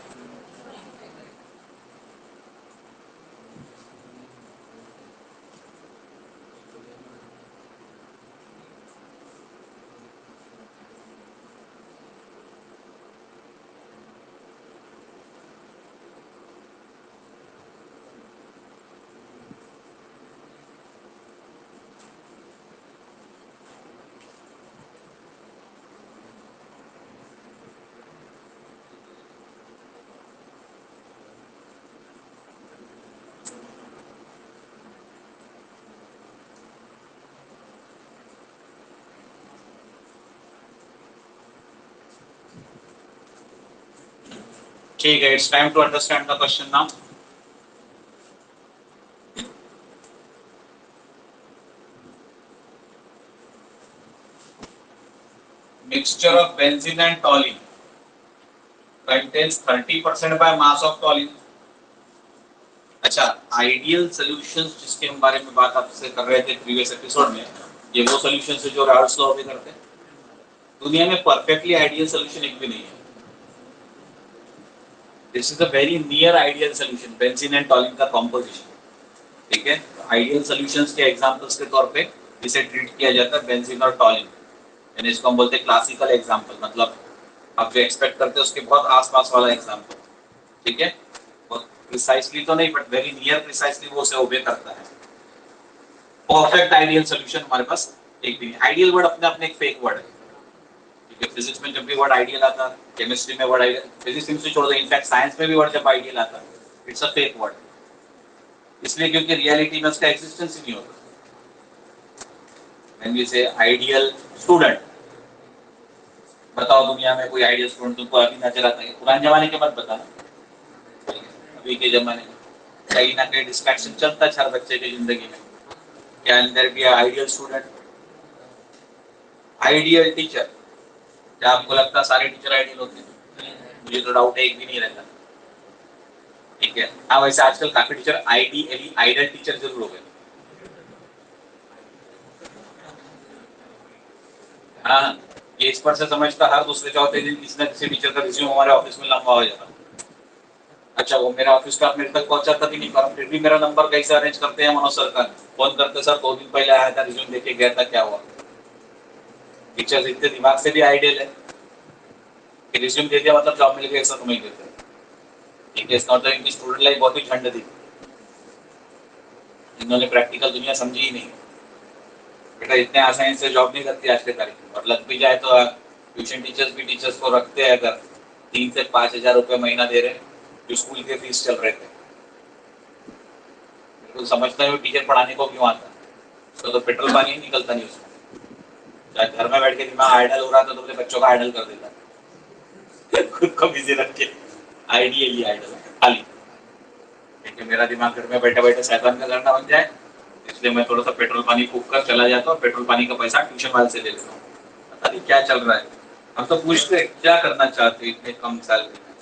ठीक है, it's time to understand the question now. Mixture of benzene and toluene contains 30% by mass of toluene. अच्छा, आइडियल सॉल्यूशंस जिसके हम बारे में बात आपसे कर रहे थे प्रीवियस एपिसोड में, ये वो सॉल्यूशंस है जो राउल्ट्स लॉ भी करते हैं. दुनिया में परफेक्टली आइडियल सॉल्यूशन एक भी नहीं है. This is a very near ideal solution, benzene and टॉलिन का कॉम्पोजिशन. ठीक है, आइडियल सॉल्यूशंस के एग्जांपल्स के तौर पे इसे ट्रीट किया जाता है बेंजीन और टॉलिन, यानी इसको हम बोलते हैं क्लासिकल एग्जांपल, मतलब आप जो एक्सपेक्ट करते हैं उसके बहुत आसपास वाला एग्जांपल. ठीक है, बहुत प्रिसाइसली तो नहीं बट वेरी नियर प्रिसाइसली वो उसे ओबे करता है. परफेक्ट आइडियल सॉल्यूशन हमारे पास एक भी नहीं. आइडियल वर्ड अपने अपने एक फेक वर्ड है. ठीक है, फिजिक्स में जब भी वर्ड आइडियल आता है, केमिस्ट्री में वर्ड आइडियल, फिजिक्स से छोड़ दो, इनफैक्ट साइंस में भी वर्ड जब आइडियल आता है, इट्स अ फेक वर्ड. इसलिए क्योंकि रियलिटी में उसका एग्जिस्टेंस ही नहीं होता. व्हेन वी से आइडियल स्टूडेंट, बताओ दुनिया में कोई आइडियल स्टूडेंट तुमको अभी नजर आता है? पुराने जमाने के मत बताना, अभी के जमाने में कहीं ना कहीं डिस्ट्रैक्शन चलता है हर बच्चे की जिंदगी में. क्या अंदर भी आइडियल स्टूडेंट, आइडियल टीचर? क्या आपको लगता है सारे टीचर आइडियल होते हैं? मुझे तो डाउट है, एक भी नहीं रहता. ठीक है, हाँ वैसे आजकल काफी टीचर आइडियली आइडियल टीचर जरूर हो गए. हाँ, ये इस पर से समझता हर दूसरे चौथे दिन किसी न किसी टीचर का रिज्यूम हमारे ऑफिस में लंबा हो जाता. अच्छा, वो मेरा ऑफिस का मेरे तक पहुंचा तक ही नहीं पर फिर भी मेरा नंबर कैसे अरेंज करते हैं मनोज सर का, फोन करते सर 2 दिन पहले आया था, रिज्यूम देके गया था, क्या हुआ? टीचर्स इतने दिमाग से भी आइडियल है कि रिज्यूम दे दिया मतलब जॉब मिल गया, ऐसा तो नहीं देते. ठीक है, इसका मतलब इनकी स्टूडेंट लाइफ बहुत ही झंड दी. इन्होंने प्रैक्टिकल दुनिया समझी ही नहीं. बेटा इतने आसानी से जॉब नहीं करती आज के तारीख में, और लग भी जाए तो ट्यूशन टीचर्स भी टीचर्स को रखते हैं अगर 3 से 5 हजार रुपये महीना दे रहे हैं, जो स्कूल के फीस चल रहे थे. बिल्कुल समझता है वो टीचर पढ़ाने को क्यों आता है, उसका तो पेट्रोल पानी ही निकलता नहीं उसमें. चाहे घर में बैठ के दिमाग आइडल हो रहा था तो अपने बच्चों का आइडल कर देता, खुद को बिजी रख के आइडियली आइडल खाली. ठीक है, मेरा दिमाग घर में बैठे बैठे शैतान का घर ना बन जाए, इसलिए मैं थोड़ा सा पेट्रोल पानी फूक कर चला जाता हूँ. पेट्रोल पानी का पैसा ट्यूशन वाले से ले लेता हूँ. पता नहीं क्या चल रहा है. हम तो पूछते क्या करना चाहते हैं इतने कम सैलरी में?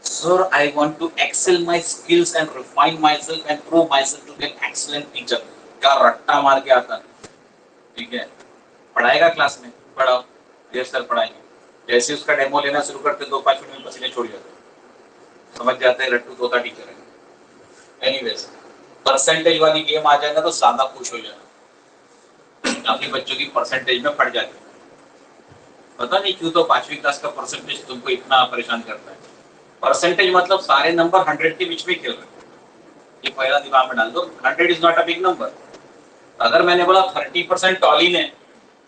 Sir I want to excel my skills and refine myself and prove myself to be an excellent teacher. क्या रट्टा मार के आता. ठीक है, पढ़ाएगा क्लास में, पढ़ाओ, ये सर पढ़ाएंगे. जैसे उसका डेमो लेना शुरू करते 2-5 मिनट में पसीने छोड़ जाते, समझ जाते हैं रट्टू तोता टीचर है. एनीवेज, परसेंटेज वाली गेम आ जाएगा तो ज्यादा खुश हो जाएगा. अपने बच्चों की परसेंटेज में फट जाती है. पता नहीं क्यों तो 5वीं क्लास का परसेंटेज तुमको इतना परेशान करता है. परसेंटेज मतलब सारे नंबर 100 के बीच में खेल रहे हैं. ये पहला दिमाग में डाल दो, 100 is not a big number. अगर मैंने बोला 30% टॉलिन है,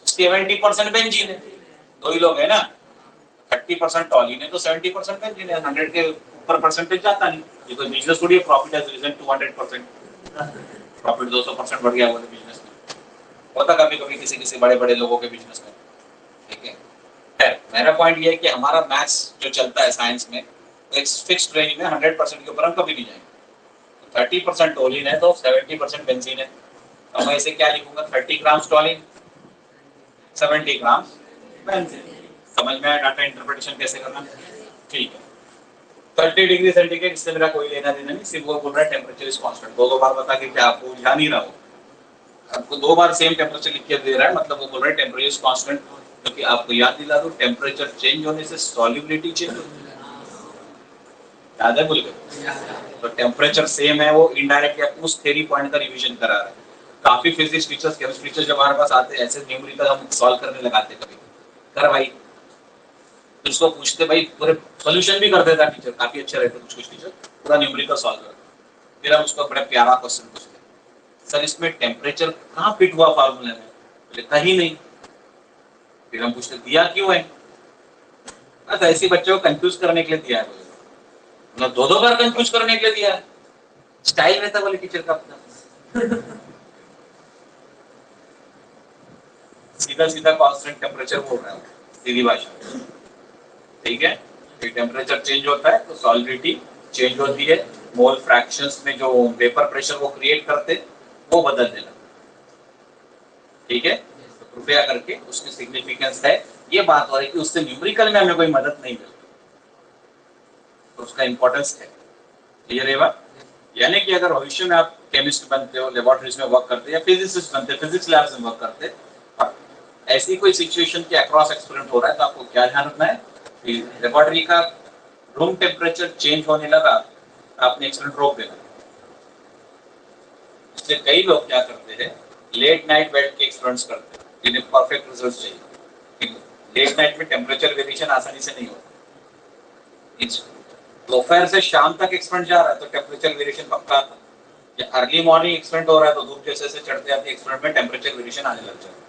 70% बेंजीन है, दो ही लोग है ना. 30% टॉलिन है तो 70% बेंजीन है. 100 के ऊपर परसेंटेज जाता नहीं. ये तो बिजनेस थोड़ी है, प्रॉफिट हैज रिजन 200%. प्रॉफिट 200% बढ़ गया बोले बिजनेस में. होता कभी कभी किसी किसी बड़े बड़े लोगों के बिजनेस में. ठीक है, मेरा पॉइंट ये है कि हमारा मैथ्स जो चलता है साइंस में, एक फिक्स्ड रेंज में 100% के ऊपर हम कभी नहीं जाएंगे. 30% टॉलिन है तो 70% बेंजीन है. तो मैं इसे क्या लिखूंगा? 30 ग्राम्स टॉलिन, 70 ग्राम्स बेंजीन. समझ में आया डाटा इंटरप्रिटेशन कैसे करना? ठीक है, 30 डिग्री सेंटीग्रेड, इससे मेरा कोई लेना देना नहीं. सिर्फ वो बोल रहा है टेम्परेचर इज कांस्टेंट. दो बार बता के क्या आपको ध्यान ही रहा हो, आपको 2 बार सेम टेम्परेचर लिख के दे रहा है, मतलब वो बोल रहा है टेम्परेचर इज कांस्टेंट. क्योंकि आपको याद दिला दो, टेम्परेचर चेंज होने से सॉल्युबिलिटी चेंज होती है. याद है? भूल गए? तो टेम्परेचर सेम है, वो इनडायरेक्टली आपको उस थ्योरी पॉइंट का रिवीजन करा रहा है. काफी फिजिक्स टीचर्स, केमिस्ट्री टीचर्स जब हमारे पास आते हैं, ऐसे न्यूमेरिकल हम सॉल्व करने लगाते कभी कर भाई, तो उसको पूछते भाई, पूरे सॉल्यूशन भी कर देता टीचर, काफी अच्छे रहते कुछ कुछ टीचर, पूरा न्यूमेरिकल सॉल्व करते. फिर हम उसको बड़ा प्यारा क्वेश्चन पूछते, सर इसमें टेम्परेचर कहाँ फिट हुआ फार्मूले में? बोले कहीं नहीं. फिर हम पूछते दिया क्यों है? बस ऐसे बच्चों को कंफ्यूज करने के लिए दिया है. ना 2-2 बार कंफ्यूज करने के लिए दिया है. स्टाइल रहता बोले टीचर का अपना. सीधा सीधा कांस्टेंट टेम्परेचर बोल रहा है, सीधी भाषा. ठीक है, टेम्परेचर चेंज होता है तो सॉलिडिटी चेंज होती है, मोल फ्रैक्शंस में जो वेपर प्रेशर वो क्रिएट करते वो बदल देना। ठीक है, तो कृपया करके उसकी सिग्निफिकेंस है, ये बात हो रही कि उससे न्यूमेरिकल में हमें कोई मदद नहीं मिलती, तो उसका इंपॉर्टेंस है। क्लियर है बात? यानी कि अगर भविष्य में आप केमिस्ट बनते हो, लेबोरेटरीज में वर्क करते हो, या फिजिसिस्ट बनते हो, फिजिक्स लैब्स में वर्क करते हो, ऐसी कोई सिचुएशन के अक्रॉस एक्सपेरिमेंट हो रहा है तो आपको क्या ध्यान रखना है कि लेबोरेटरी का रूम टेम्परेचर चेंज होने लगा, आपने एक्सपेरिमेंट रोक देना। इसलिए कई लोग क्या करते हैं, लेट नाइट बैठ के एक्सपेरिमेंट्स करते हैं, जिन्हें परफेक्ट रिजल्ट चाहिए। लेट नाइट में टेम्परेचर वेरिएशन आसानी से नहीं होता। दोपहर से शाम तक एक्सपेरिमेंट जा रहा है तो टेम्परेचर वेरिएशन पक्का आता है, या अर्ली मॉर्निंग एक्सपेरिमेंट हो रहा है तो धूप जैसे जैसे चढ़ते जाते एक्सपेरिमेंट में टेम्परेचर वेरिएशन आने लग जाता है।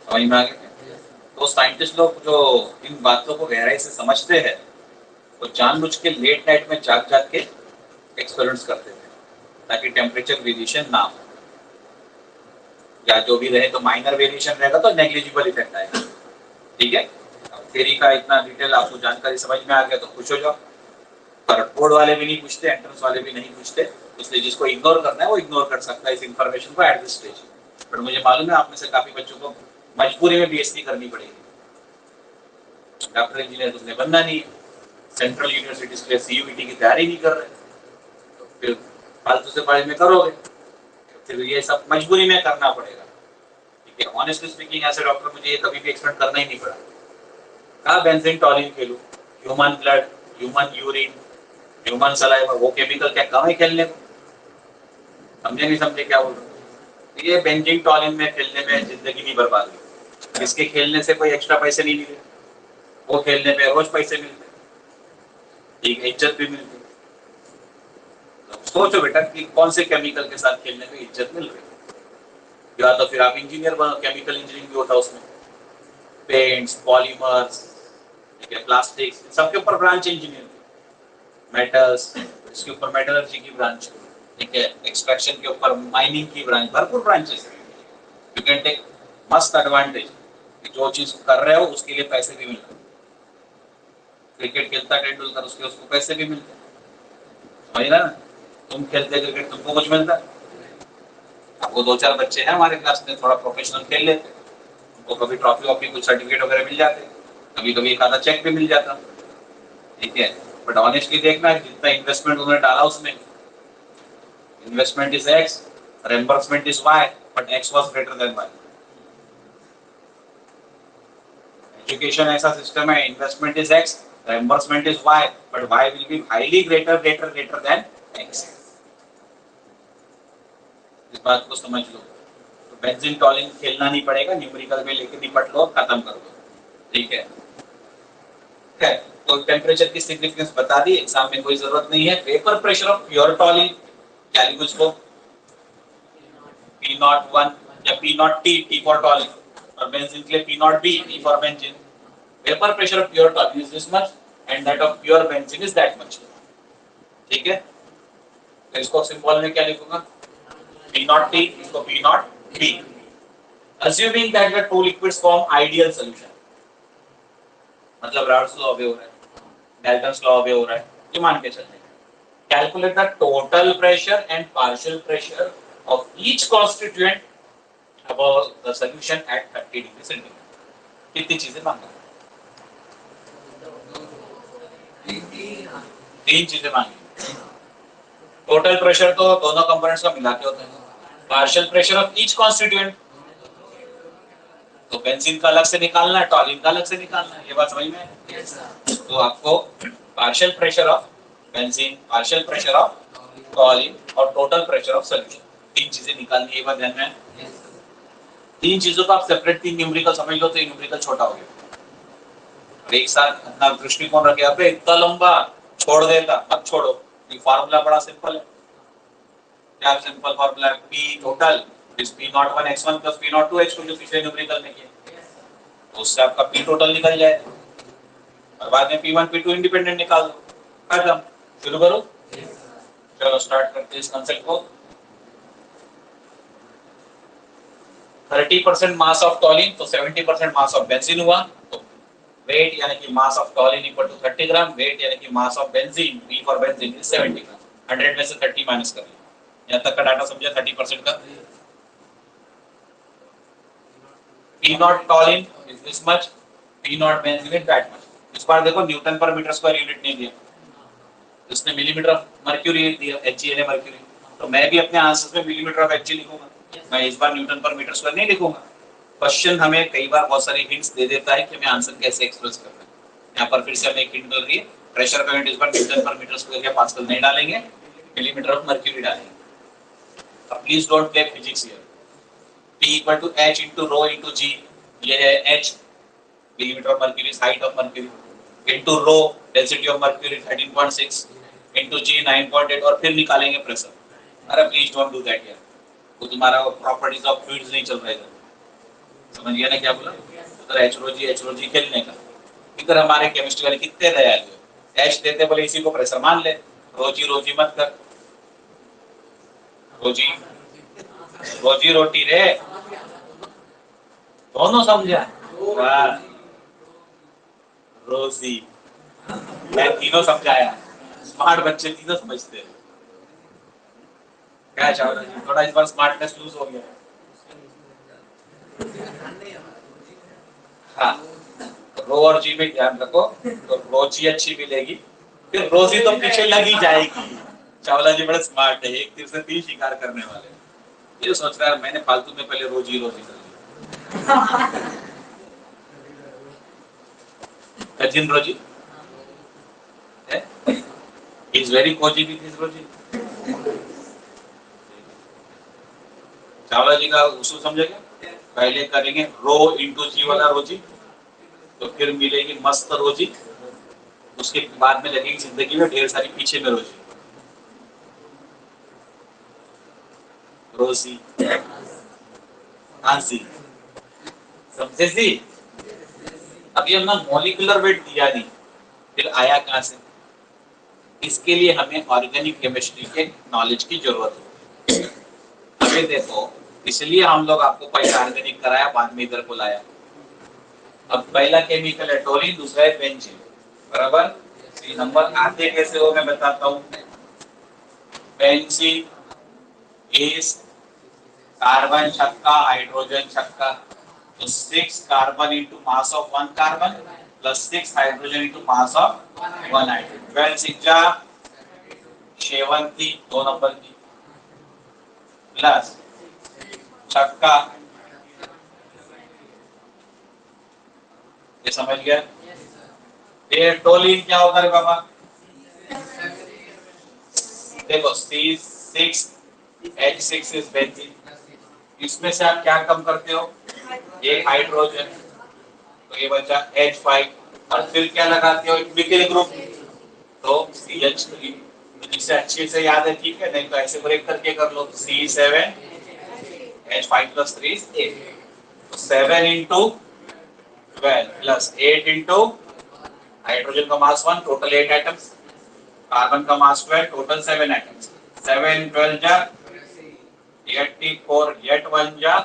समझ में आ गया? तो साइंटिस्ट लोग जो इन बातों को गहराई से समझते हैं, वो जानबूझ के लेट नाइट में जाग जाग के एक्सपेरिमेंट्स करते थे ताकि टेम्परेचर वेरिएशन ना हो, या जो भी रहे तो माइनर वेरिएशन रहेगा तो नेग्लिजिबल इफेक्ट आएगा। ठीक है, थ्योरी का इतना डिटेल आपको जानकारी समझ में आ गया तो खुश हो जाओ। पर बोर्ड वाले भी नहीं पूछते, एंट्रेंस वाले भी नहीं पूछते, इसलिए जिसको इग्नोर करना है वो इग्नोर कर सकता है इस इंफॉर्मेशन को एट दिस स्टेज। बट मुझे मालूम है आप में से काफी बच्चों को मजबूरी में बीएससी करनी पड़ेगी, डॉक्टर इंजीनियर तुमने बनना नहीं है, सेंट्रल यूनिवर्सिटीज के लिए सीयूईटी की तैयारी नहीं कर रहे, तो फिर फालतू से पढ़ाई में करोगे, फिर ये सब मजबूरी में करना पड़ेगा। ठीक है, ऑनेस्टली स्पीकिंग ऐसे डॉक्टर मुझे ये कभी भी एक्सपेरिमेंट करना ही नहीं पड़ा। कहा बेंजीन टॉलिन खेलूं, human blood, human urine, human saliva, वो केमिकल क्या कम है खेलने को? समझे नहीं समझे क्या बोल रहे? ये बेंजीन टॉलिन में खेलने में जिंदगी नहीं बर्बाद हुई, इसके खेलने से कोई एक्स्ट्रा पैसे नहीं मिले, वो खेलने में रोज पैसे मिलते, ठीक है, इज्जत भी मिलती। तो सोचो बेटा कि कौन से केमिकल के साथ खेलने में इज्जत मिल रही है। या तो फिर आप इंजीनियर बनो, केमिकल इंजीनियरिंग भी होता है उसमें, पेंट्स, पॉलीमर्स, ठीक है, प्लास्टिक्स, सबके ऊपर ब्रांच इंजीनियरिंग, मेटल्स, इसके ऊपर मेटलर्जी की ब्रांच, ठीक है, एक्सट्रैक्शन के ऊपर माइनिंग की ब्रांच, भरपूर ब्रांचेस है। यू कैन टेक मस्त एडवांटेज, जो चीज कर रहे हो उसके लिए पैसे भी मिलते हैं। क्रिकेट खेलता टेंडुलकर, उसको पैसे भी मिलते हैं, समझ रहा ना? तुम खेलते क्रिकेट, तुमको कुछ मिलता है? वो दो चार बच्चे हैं हमारे क्लास में थोड़ा प्रोफेशनल खेल लेते, उनको कभी ट्रॉफी वॉफी कुछ सर्टिफिकेट वगैरह मिल जाते, कभी कभी एक आधा चेक भी मिल जाता, ठीक है। बट ऑनेस्टली देखना है जितना इन्वेस्टमेंट उन्होंने डाला उसमें, investment is X, reimbursement is Y, but X was greater than Y. Education ऐसा सिस्टम है, investment is X, reimbursement is Y, but Y will be highly greater greater greater than X. इस बात को समझ लो। तो बेंजीन टॉलिन खेलना नहीं पड़ेगा, न्यूमेरिकल में लेके निपट लो, खत्म कर दो, ठीक है। तो टेम्परेचर की सिग्निफिकेंस बता दी, एग्जाम में कोई जरूरत नहीं है। वेपर प्रेशर ऑफ प्योर टॉलिन क्या लिखूं इसको? P01 या P0T, T फॉर टॉलिन, और बेंजीन के लिए P0B, B for benzene. Vapour pressure of pure टॉलिन is this much and that of pure benzene is that much, ठीक है। तो इसको सिंबल में क्या लिखूंगा? P0T, इसको P0B, assuming that the two liquids form ideal solution, मतलब राउल्ट्स लॉ ऑब्जर्व हो रहा है, डाल्टन्स लॉ ऑब्जर्व हो रहा है, ये मान के चलते हैं। Calculate the total pressure and partial pressure of each constituent above the solution at 30 degree centigrade. कितनी चीजें मांगा? तीन चीजें मांगी। टोटल प्रेशर तो दोनों कंपोनेंट्स का मिला के होता है, partial pressure of each constituent, तो बेंजीन का अलग से निकालना है, टॉलिन का अलग से निकालना है, ये बात समझ में है? तो आपको partial pressure of benzene, partial pressure of टॉलिन और टोटल प्रेशर ऑफ सॉल्यूशन, तीन चीजें निकालनी है, ये बात ध्यान में है? तीन चीजों को आप सेपरेट तीन न्यूमेरिकल समझ लो तो ये न्यूमेरिकल छोटा हो गया। एक साथ अपना दृष्टिकोण रखे, अबे इतना लंबा छोड़ देता, मत छोड़ो, ये फार्मूला बड़ा सिंपल है। क्या सिंपल फार्मूला है? P total is P01 x1 plus P02 x2 जो पिछले न्यूमेरिकल में किया, तो उससे आपका P टोटल निकल जाएगा और बाद में P1 P2 इंडिपेंडेंट निकाल दो, खत्म। शुरू करो, चलो स्टार्ट करते हैं इस कांसेप्ट को। 30% मास ऑफ टॉलिन तो 70% मास ऑफ बेंजीन हुआ, तो वेट यानी कि mass of toluene equal to 30 gram, weight यानी कि mass of benzene, B for benzene is 70 gram. 100 में से 30 माइनस कर लिया। यहाँ तक का डाटा समझा 30% का। P not टॉलिन is this much, P not benzene is that much. इस बार देखो Newton per metre square unit नहीं दिया, उसने मिलीमीटर ऑफ मर्क्यूरी दिया, Hg ने मर्क्यूरी। तो मैं भी अपने आंसर्स में मिलीमीटर ऑफ Hg लिखूंगा, मैं इस बार न्यूटन पर मीटर स्क्वायर नहीं लिखूंगा। क्वेश्चन हमें कई बार बहुत सारी हिंट्स दे देता है कि हमें आंसर कैसे एक्सप्रेस करना है। यहाँ पर फिर से हमें एक हिंट मिल रही है, प्रेशर का यूनिट इस बार न्यूटन पर मीटर स्क्वायर या पास्कल नहीं डालेंगे, मिलीमीटर ऑफ मर्क्यूरी डालेंगे। अब please don't play physics here. P equal to H into rho into G, ये है H millimetre of mercury, height of mercury, into rho density of mercury 13.6 into G 9.8 और फिर निकालेंगे प्रेशर। अरे प्लीज डोंट डू दैट यार, वो तुम्हारा प्रॉपर्टीज ऑफ फ्लूइड्स नहीं चल रहा है। समझ गया ना क्या बोला? उधर एच खेलने का, इधर हमारे केमिस्ट्री वाले कितने दयालु है, एच देते बोले इसी को प्रेशर मान ले, रोजी मत कर, रोजी रोटी रे, दोनों समझा? रोजी, मैं तीनों समझाया, स्मार्ट बच्चे तीनों समझते हैं। क्या चाहो जी, थोड़ा इस बार स्मार्टनेस लूज हो गया। हाँ, रो और जी में ध्यान रखो, तो रोजी अच्छी मिलेगी, फिर रोजी तो पीछे लग ही जाएगी। चावला जी बड़े स्मार्ट है, एक तीर से 3 शिकार करने वाले। ये सोच रहा है मैंने फालतू में पहले रोजी कर ली। Kajin Roji is very cozy with his Roji। Chawla जी का उसूल समझेगा? पहले करेंगे रो इंटू जी वाला रोजी, तो फिर मिलेगी मस्त रोजी, उसके बाद में लगेगी जिंदगी में ढेर सारी पीछे में रोजी। रोजी आंसी समझे जी? अभी हमने मॉलिक्यूलर वेट दिया नहीं, फिर आया कहां से? इसके लिए हमें ऑर्गेनिक केमिस्ट्री के नॉलेज की जरूरत है। अभी देखो, इसलिए हम लोग आपको पहले ऑर्गेनिक कराया, बाद में इधर को लाया। अब पहला केमिकल है टोलिन, दूसरा है बेंजीन, बराबर? सी नंबर आते कैसे हो मैं बताता हूँ। बेंजीन इज कार्बन छक्का, हाइड्रोजन छक्का, तो 6 carbon into mass of 1 carbon plus 6 hydrogen into mass of 1 hydrogen। 12 6 शेवंती 2 नंबर की, प्लस छक्का, ये समझ गया? ये टोलिन क्या होता है बाबा? देखो C6 H6 इज बेंजीन, इसमें से आप क्या कम करते हो? एक हाइड्रोजन, तो ये बचा H5, और फिर क्या लगाते हो? एक मिथिल ग्रुप, तो CH3। तो जिससे अच्छे से याद है ठीक है, नहीं तो ऐसे ब्रेक करके कर लो। C7 H5 plus 3 is 8, तो 7 into 12 plus 8 into हाइड्रोजन का मास 1, टोटल 8 एटम्स, कार्बन का मास 12, टोटल 7 एटम्स। 7 12 जा 84, 8 1 जा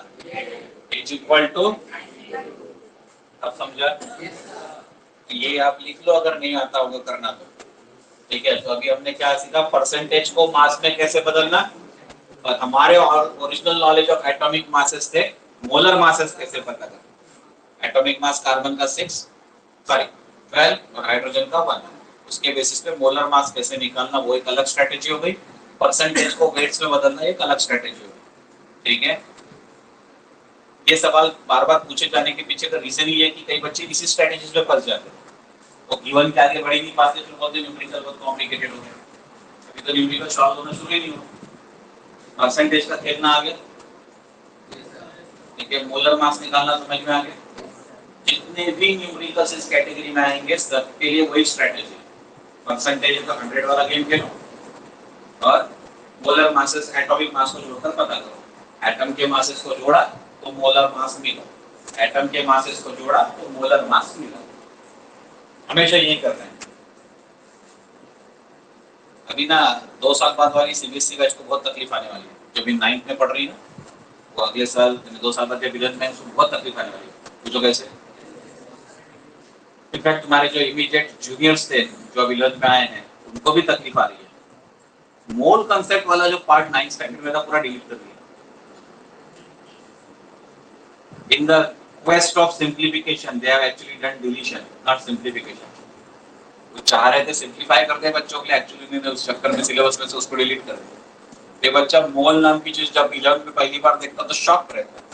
इज इक्वल टू, अब समझा? ये आप लिख लो अगर नहीं आता होगा करना तो, ठीक है? तो अभी हमने क्या सीखा? परसेंटेज को मास में कैसे बदलना, और हमारे original knowledge of atomic masses थे मोलर मासेस कैसे पता करना। एटॉमिक मास कार्बन का 12 और हाइड्रोजन का 1, उसके बेसिस पे मोलर मास कैसे निकालना, वो एक अलग स्ट्रेटेजी हो गई। परसेंटेज को वेट्स में बदलना एक अलग स्ट्रेटेजी हो गई, ठीक है? ये सवाल बार बार पूछे जाने के पीछे का रीजन ये है कि कई बच्चे इसी स्ट्रेटेजीज पे फंस जाते हैं, वो गिवन के आगे बढ़ ही नहीं पाते, फिर बोलते न्यूमेरिकल बहुत कॉम्प्लिकेटेड हो गया। अभी तो न्यूमेरिकल सॉल्व होना शुरू ही नहीं हुआ, परसेंटेज का खेलना आ गया, ठीक है? मोलर मास निकालना समझ में आ गया। जितने भी न्यूमेरिकल्स इस कैटेगरी में आएंगे सबके लिए वही स्ट्रेटेजी, परसेंटेज का 100 वाला गेम खेलो और मोलर मासेस एटॉमिक मास को जोड़कर पता करो। एटम के मासेस को जोड़ा तो मोलर मास मिला, एटम के मासेस को जोड़ा तो मोलर मास मिला। हमेशा यही कर रहे हैं। अभी ना 2 साल बाद वाली सीबीएसई बैच को बहुत तकलीफ आने वाली है, जो भी 9th में पढ़ रही है ना, वो अगले साल 2 साल बाद के 11th में उसको बहुत तकलीफ आने वाली है। पूछो कैसे? इनफैक्ट तुम्हारे जो इमीडिएट जूनियर्स थे जो अभी 11th में आए हैं उनको भी तकलीफ आ रही है। मोल कंसेप्ट वाला जो पार्ट 9th स्टैंडर्ड में था पूरा डिलीट कर दिया। In the quest of simplification, they have actually done deletion, not simplification. वो चाह रहे थे सिंप्लीफाई कर दे बच्चों के लिए, एक्चुअली उन्होंने उस चक्कर में सिलेबस में से उसको डिलीट कर दिया। ये बच्चा मोल नाम की चीज जब 11th में पहली बार देखता तो शॉक रहता है।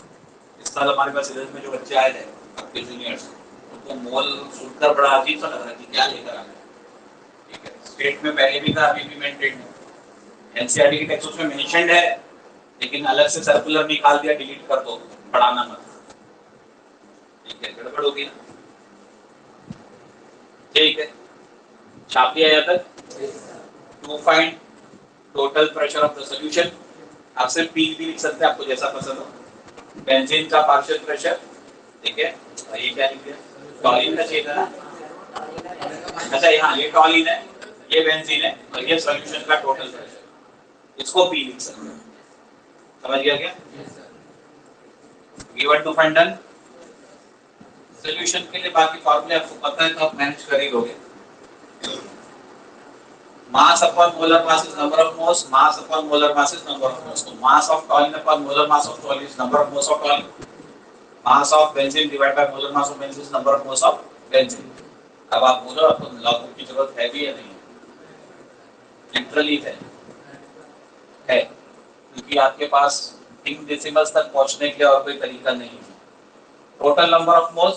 इस साल हमारे पास 11th में जो बच्चे आए थे आपके जूनियर्स, उनको मोल सुनकर बड़ा अजीब सा लग रहा है कि क्या लेकर आ गए। ठीक है, स्टेट में पहले भी था, अभी भी मेंटेन है। एनसीईआरटी की टेक्स्ट उसमें मेंशन्ड है, लेकिन अलग से सर्कुलर निकाल दिया, डिलीट कर दो, पढ़ाना मत। ठीक है, गड़बड़ होगी ना। ठीक है, छाप दिया यहाँ तक। To find total pressure of the solution. आप सिर्फ पी भी लिख सकते हैं, आपको जैसा पसंद हो। बेंजीन का पार्शियल प्रेशर, ठीक है, और ये क्या लिख दिया, टॉलिन का चाहिए था ना। अच्छा यहाँ ये टॉलिन है, ये बेंजीन है, और ये सॉल्यूशन का टोटल प्रेशर, इसको पी लिख सकते हैं। समझ गया क्या? Given to find done. Solution के लिए बाकी फार्मूले आपको पता है तो आप मैनेज कर ही लोगे। Mass upon molar mass is number of moles, mass upon molar mass is number of moles. तो mass of toluene upon molar mass of toluene is number of moles of toluene. Mass of benzene divide by molar mass of benzene is number of moles of benzene. अब आप बोलो आपको लॉग बुक की जरूरत है भी या नहीं? लिटरली है, क्योंकि आपके पास 3 डेसिमल्स तक पहुंचने के लिए और कोई तरीका नहीं है। टोटल नंबर ऑफ मोल्स,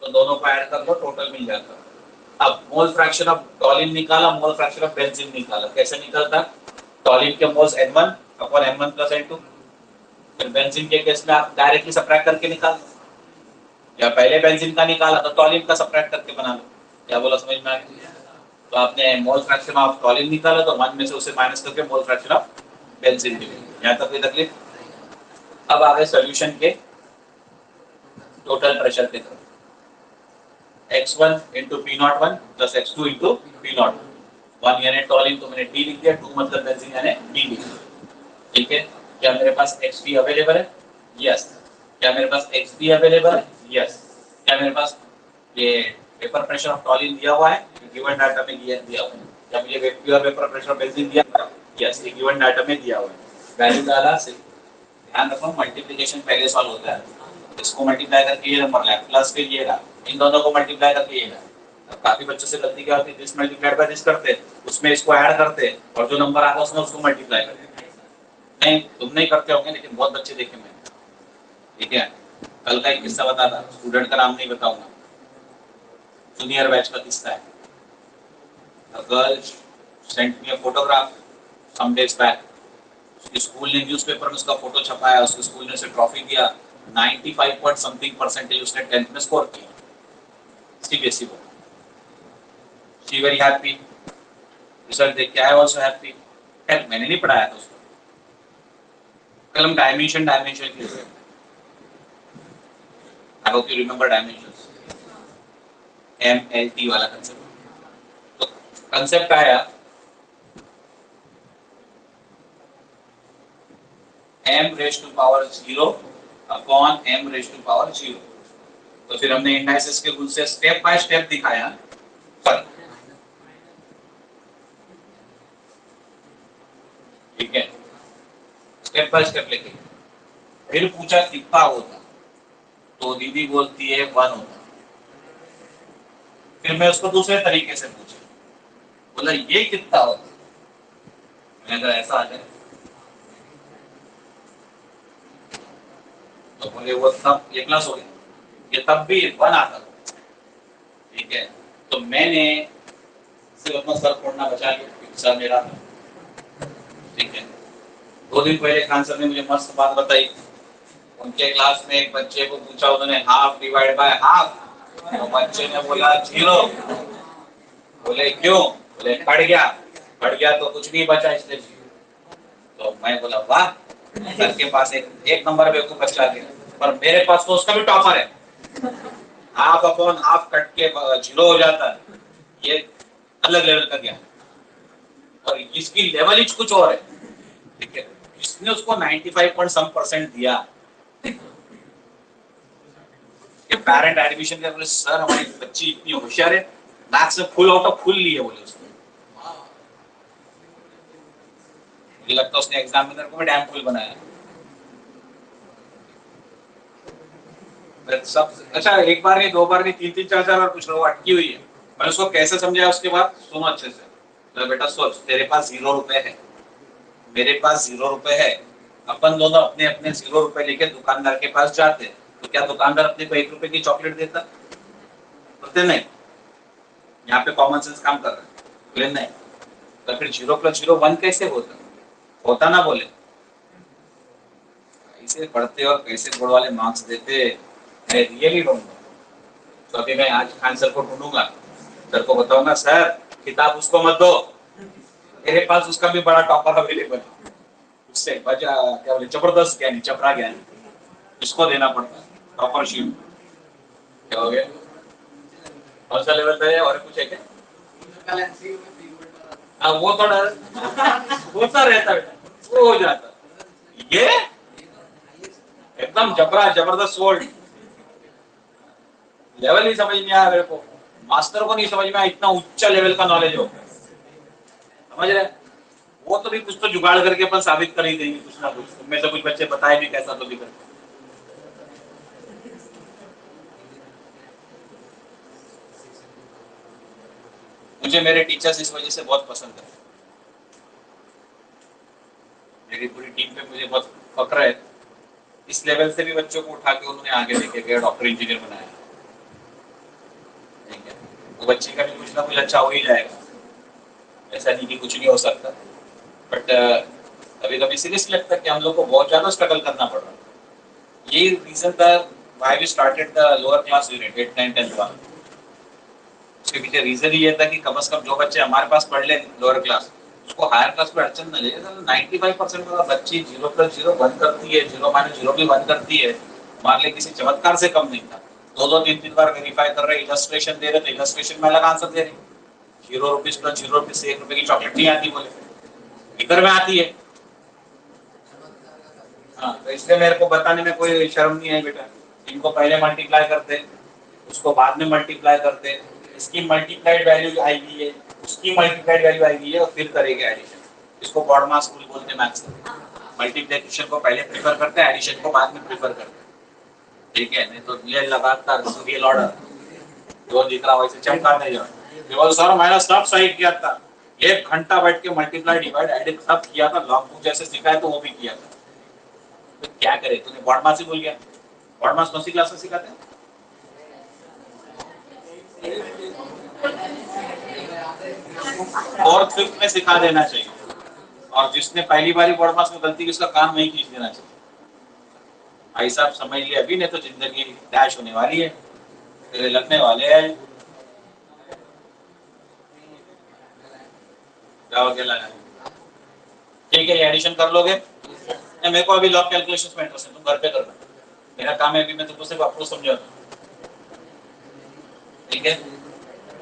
तो दोनों को ऐड कर दो, टोटल मिल जाता है। अब मोल फ्रैक्शन ऑफ टॉलिन निकाला, मोल फ्रैक्शन ऑफ बेंजीन निकाला, कैसे निकलता? टॉलिन के moles n1 upon m1 plus n2। फिर बेंजीन के केस में आप डायरेक्टली सबट्रैक्ट करके निकाल लो, या पहले बेंजीन का निकाला तो टॉलिन का सबट्रैक्ट करके बना लो। क्या बोला, समझ में आ गया? तो आपने मोल फ्रैक्शन ऑफ टॉलिन निकाला तो 1 में से उसे माइनस करके मोल फ्रैक्शन ऑफ बेंजीन निकाला। यहां तक कोई तकलीफ? अब आ गए सॉल्यूशन के टोटल प्रेशर की तरफ। x1 into P01 plus x2 into P01। 1 यानी टॉलिन तो मैंने T लिख दिया, 2 मतलब बेंजीन यानी D लिख दिया। ठीक है, क्या मेरे पास xp अवेलेबल है? यस। क्या मेरे पास xp अवेलेबल है? यस। क्या मेरे पास ये वेपर प्रेशर ऑफ टॉलिन दिया हुआ है? गिवन डाटा में दिया हुआ है। क्या मुझे वेपर प्रेशर ऑफ बेंजीन दिया हुआ है? यस, ये गिवन डाटा में दिया हुआ है। वैल्यू डाला, ध्यान रखो मल्टीप्लिकेशन पहले सॉल्व होता है। इसको मल्टीप्लाई करके ये नंबर लाया, प्लस फिर ये रहा, इन दोनों को मल्टीप्लाई करके ये रहा। काफी बच्चों से गलती क्या होती है, दिस मल्टीप्लाइड बाय दिस करते, उसमें इसको ऐड करते और जो नंबर आता है उसमें उसको मल्टीप्लाई करते। नहीं, तुम नहीं करते होंगे, लेकिन बहुत बच्चे देखे मैंने। ठीक है, कल का एक किस्सा बताता, स्टूडेंट का नाम नहीं बताऊंगा, जूनियर बैच का किस्सा है। A girl sent me a photograph some days back। उसके स्कूल ने न्यूज़पेपर में उसका फोटो छपाया, उसके स्कूल ने उसे ट्रॉफी दिया, 95 पॉइंट समथिंग परसेंटेज उसने 10th में स्कोर किया CBSE board. She very happy, result देख के आई आल्सो हैप्पी। खैर मैंने नहीं पढ़ाया था उसको, कल हम डायमेंशन के लिए, I hope you remember dimensions, MLT वाला कंसेप्ट। तो कंसेप्ट आया m raise to power 0 upon m raise to power 0। तो फिर हमने इंडाइसेस के रूल से स्टेप बाय स्टेप दिखाया। ठीक है, स्टेप बाय स्टेप लेके फिर पूछा कितना होता, तो दीदी बोलती है 1 होता। फिर मैं उसको दूसरे तरीके से पूछा, बोला ये कितना होता, मैंने कहा ऐसा आ जाए, तो बोले वो तब ये प्लस हो गया, ये तब भी 1 आता था। ठीक है, तो मैंने सिर्फ अपना सर फोड़ना बचा लिया, सर मेरा था। ठीक है, 2 दिन पहले खान सर ने मुझे मस्त बात बताई। उनके क्लास में एक बच्चे को पूछा, उन्होंने हाफ डिवाइड बाय हाफ, तो बच्चे ने बोला 0। बोले क्यों? बोले बढ़ गया तो कुछ नहीं बचा इसलिए 0। तो मैं बोला वाह, सर के पास एक नंबर बेवकूफ बच्चा गया, पर मेरे पास तो उसका भी टॉपर है। हाफ अपॉन हाफ कट के 0 हो जाता है, ये अलग लेवल का ज्ञान, और इसकी लेवल ही कुछ और है। ठीक है, इसने उसको 95 पॉइंट सम परसेंट दिया। कि पेरेंट एडमिशन कर बोले सर हमारी बच्ची इतनी होशियार है, मैथ्स में फुल आउट ऑफ फुल लिए बोले उसने। मुझे लगता है उसने एग्जामिनर को भी डैम फुल बनाया। सब अच्छा, एक बार नहीं, दो बार नहीं, तीन तीन चार चार बार पूछ रहा हूँ, अटकी हुई है। मैंने उसको कैसे समझाया उसके बाद, सुनो अच्छे से। तो बेटा सोच, तेरे पास 0 रुपए है, मेरे पास 0 रुपए है, अपन दोनों अपने अपने 0 रुपए लेके दुकानदार के पास जाते, तो क्या दुकानदार अपने को 1 रुपए की चॉकलेट देता? बोलते नहीं। यहाँ पे कॉमन सेंस काम कर रहा है, बोले नहीं। तो फिर 0 + 0 1 कैसे होता? होता ना बोले। कैसे पढ़ते और कैसे बोर्ड वाले मार्क्स देते, मैं रियली डोंट नो। तो अभी मैं आज खान सर को ढूंढूंगा, सर को बताऊंगा सर किताब उसको मत दो, मेरे पास उसका भी बड़ा टॉपर अवेलेबल है, उससे बजा क्या बोले जबरदस्त ज्ञानी, चपरा ज्ञानी, इसको देना पड़ता है टॉपर शीट। क्या हो गया? कौन सा लेवल पे है और कुछ है क्या? हाँ वो थोड़ा होता रहता है, वो हो जाता। ये एकदम जबरा जबरदस्त वर्ड, लेवल ही समझ नहीं आया मेरे को, मास्टर को नहीं समझ में आया, इतना उच्च लेवल का नॉलेज हो, समझ रहे? वो तो भी कुछ तो जुगाड़ करके अपन साबित कर ही देंगे, कुछ ना कुछ। उनमें से कुछ बच्चे बताए भी कैसा तो भी करते। मुझे मेरे टीचर्स इस वजह से बहुत पसंद है, मेरी पूरी टीम पे मुझे बहुत फक्र है। इस लेवल से भी बच्चों को उठा के उन्होंने आगे लेके गए, डॉक्टर इंजीनियर बनाया। ठीक है, वो बच्चे का भी कुछ ना कुछ अच्छा हो ही जाएगा, ऐसा नहीं कि कुछ नहीं हो सकता। बट कभी कभी सीरियसली लगता है कि हम लोग को बहुत ज्यादा स्ट्रगल करना पड़ रहा है। ये रीजन था why we started the lower class unit 8, 9, 10 वाला। उसके पीछे रीजन ये था कि कम से कम जो बच्चे हमारे पास पढ़ ले लोअर क्लास, उसको हायर क्लास में अड़चन न ले। 95% वाला बच्ची 0 + 0 1 करती है, 0 - 0 भी 1 करती है, हमारे लिए किसी चमत्कार से कम नहीं था। 2-2, 3-3 बार वेरीफाई कर रहे, इलस्ट्रेशन दे रहे, तो इलस्ट्रेशन में अलग आंसर दे रहे। 0 रुपीज + 0 रुपीज से 1 रुपए की चॉकलेट नहीं आती बोले, इधर में आती है। हाँ, तो इसलिए मेरे को बताने में कोई शर्म नहीं है बेटा। इनको पहले मल्टीप्लाई करते, उसको बाद में मल्टीप्लाई करते, इसकी मल्टीप्लाइड वैल्यू आएगी है, उसकी मल्टीप्लाइड वैल्यू आएगी है, और फिर करेंगे एडिशन। इसको बॉड मास रूल बोलते हैं मैथ्स में। मल्टीप्लिकेशन को पहले प्रीफर करते हैं, एडिशन को बाद में प्रीफर करते हैं। ठीक है, नहीं तो ये लगातार सीरियल ऑर्डर जो दिख रहा वैसे चमका नहीं जाए। केवल सर मैंने सब सही किया था, 1 घंटा बैठ के मल्टीप्लाई डिवाइड एडिट सब किया था, लॉग बुक जैसे सिखाया तो वो भी किया था। तो क्या करे, तूने बॉड मास ही भूल गया। बॉड मास कौन सी क्लास में सिखाते हैं? फोर्थ फिफ्थ में सिखा देना चाहिए, और जिसने पहली बारी बॉड मास में गलती की उसका काम नहीं खींच देना चाहिए। भाई साहब समझ लिए अभी, नहीं तो जिंदगी डैश होने वाली है, तेरे लगने वाले हैं। जाओ अकेला है। ठीक है, ये एडिशन कर लोगे? मेरे को अभी लॉग कैलकुलेशंस में इंटरेस्ट है, तुम घर पे करना, मेरा काम है अभी मैं तुमको सिर्फ आपको समझाता हूँ। ठीक है,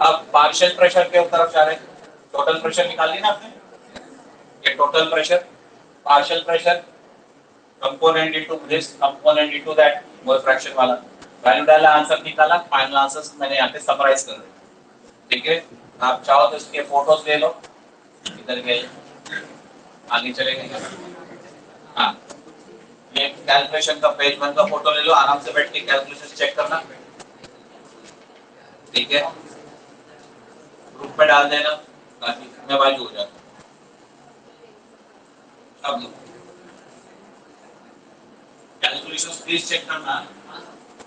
अब पार्शियल प्रेशर के तरफ जा रहे हैं। टोटल प्रेशर निकाल ली ना आपने, ये total pressure, partial pressure, component into this, component into that, mole fraction वाला वैल्यू डाला, आंसर निकाला। फाइनल आंसर मैंने यहाँ पे समराइज कर दिया। ठीक है, आप चाहो तो इसके फोटोज ले लो, इधर गए आगे चले गए। हाँ, ये कैलकुलेशन का पेज 1 का फोटो ले लो, आराम से बैठ के कैलकुलेशन चेक करना। ठीक है, ग्रुप पे डाल देना ताकि मैं बाजू हो जाता। अब कैलकुलेशन प्लीज चेक करना,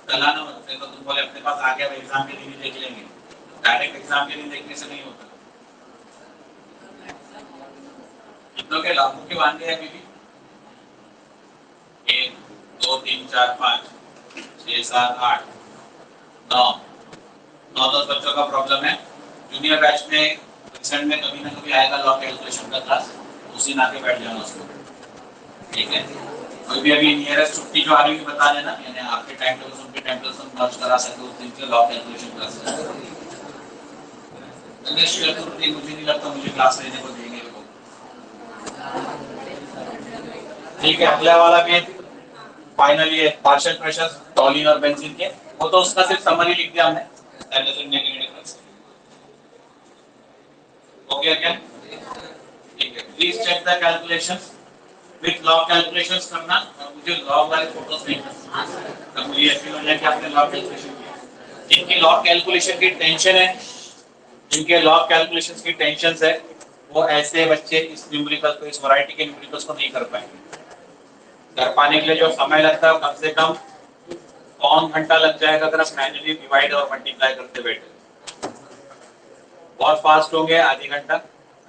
चलाना मत, तो तुम बोले अपने पास आ गया एग्जाम के दिन देख लेंगे। डायरेक्ट एग्जाम के दिन देखने से नहीं होता। कितनों के लाखों की वांदे हैं बीबी? 1 2 3 4 5 6 7 8 9 9-10 बच्चों का प्रॉब्लम है। जूनियर बैच में रिसेंट में कभी ना कभी आएगा लॉ कैलकुलेशन का क्लास, उसी ना के बैठ जाना उसको। ठीक है, कोई भी अभी नियरेस्ट छुट्टी जो आ रही है बता देना, यानी आपके टाइम टेबल उनके टाइम टेबल से मर्ज करा सके उस दिन के लॉ कैलकुलेशन क्लास। मुझे नहीं लगता मुझे क्लास लेने को देंगे वो। ठीक है, अगला वाला भी फाइनल ये पार्शियल प्रेशर टॉलिन और बेंजीन के वो तो उसका सिर्फ समरी लिख दिया हमने, that doesn't make any difference. हो गया क्या? ठीक है, please check the calculations. With log calculations करना, और मुझे लॉग वाले फोटोज नहीं करना, तब मुझे ऐसी हो जाए कि आपने लॉग कैलकुलेशन किया। जिनकी लॉग कैलकुलेशन की टेंशन है, जिनके लॉग कैलकुलेशंस की टेंशन है, वो ऐसे बच्चे इस न्यूमेरिकल को, इस वैरायटी के न्यूमेरिकल्स को नहीं कर पाएंगे। कर पाने के लिए जो समय लगता है कम से कम पौन घंटा लग जाएगा अगर आप मैन्युअली डिवाइड और मल्टीप्लाई करते बैठे। बहुत फास्ट होंगे आधी घंटा,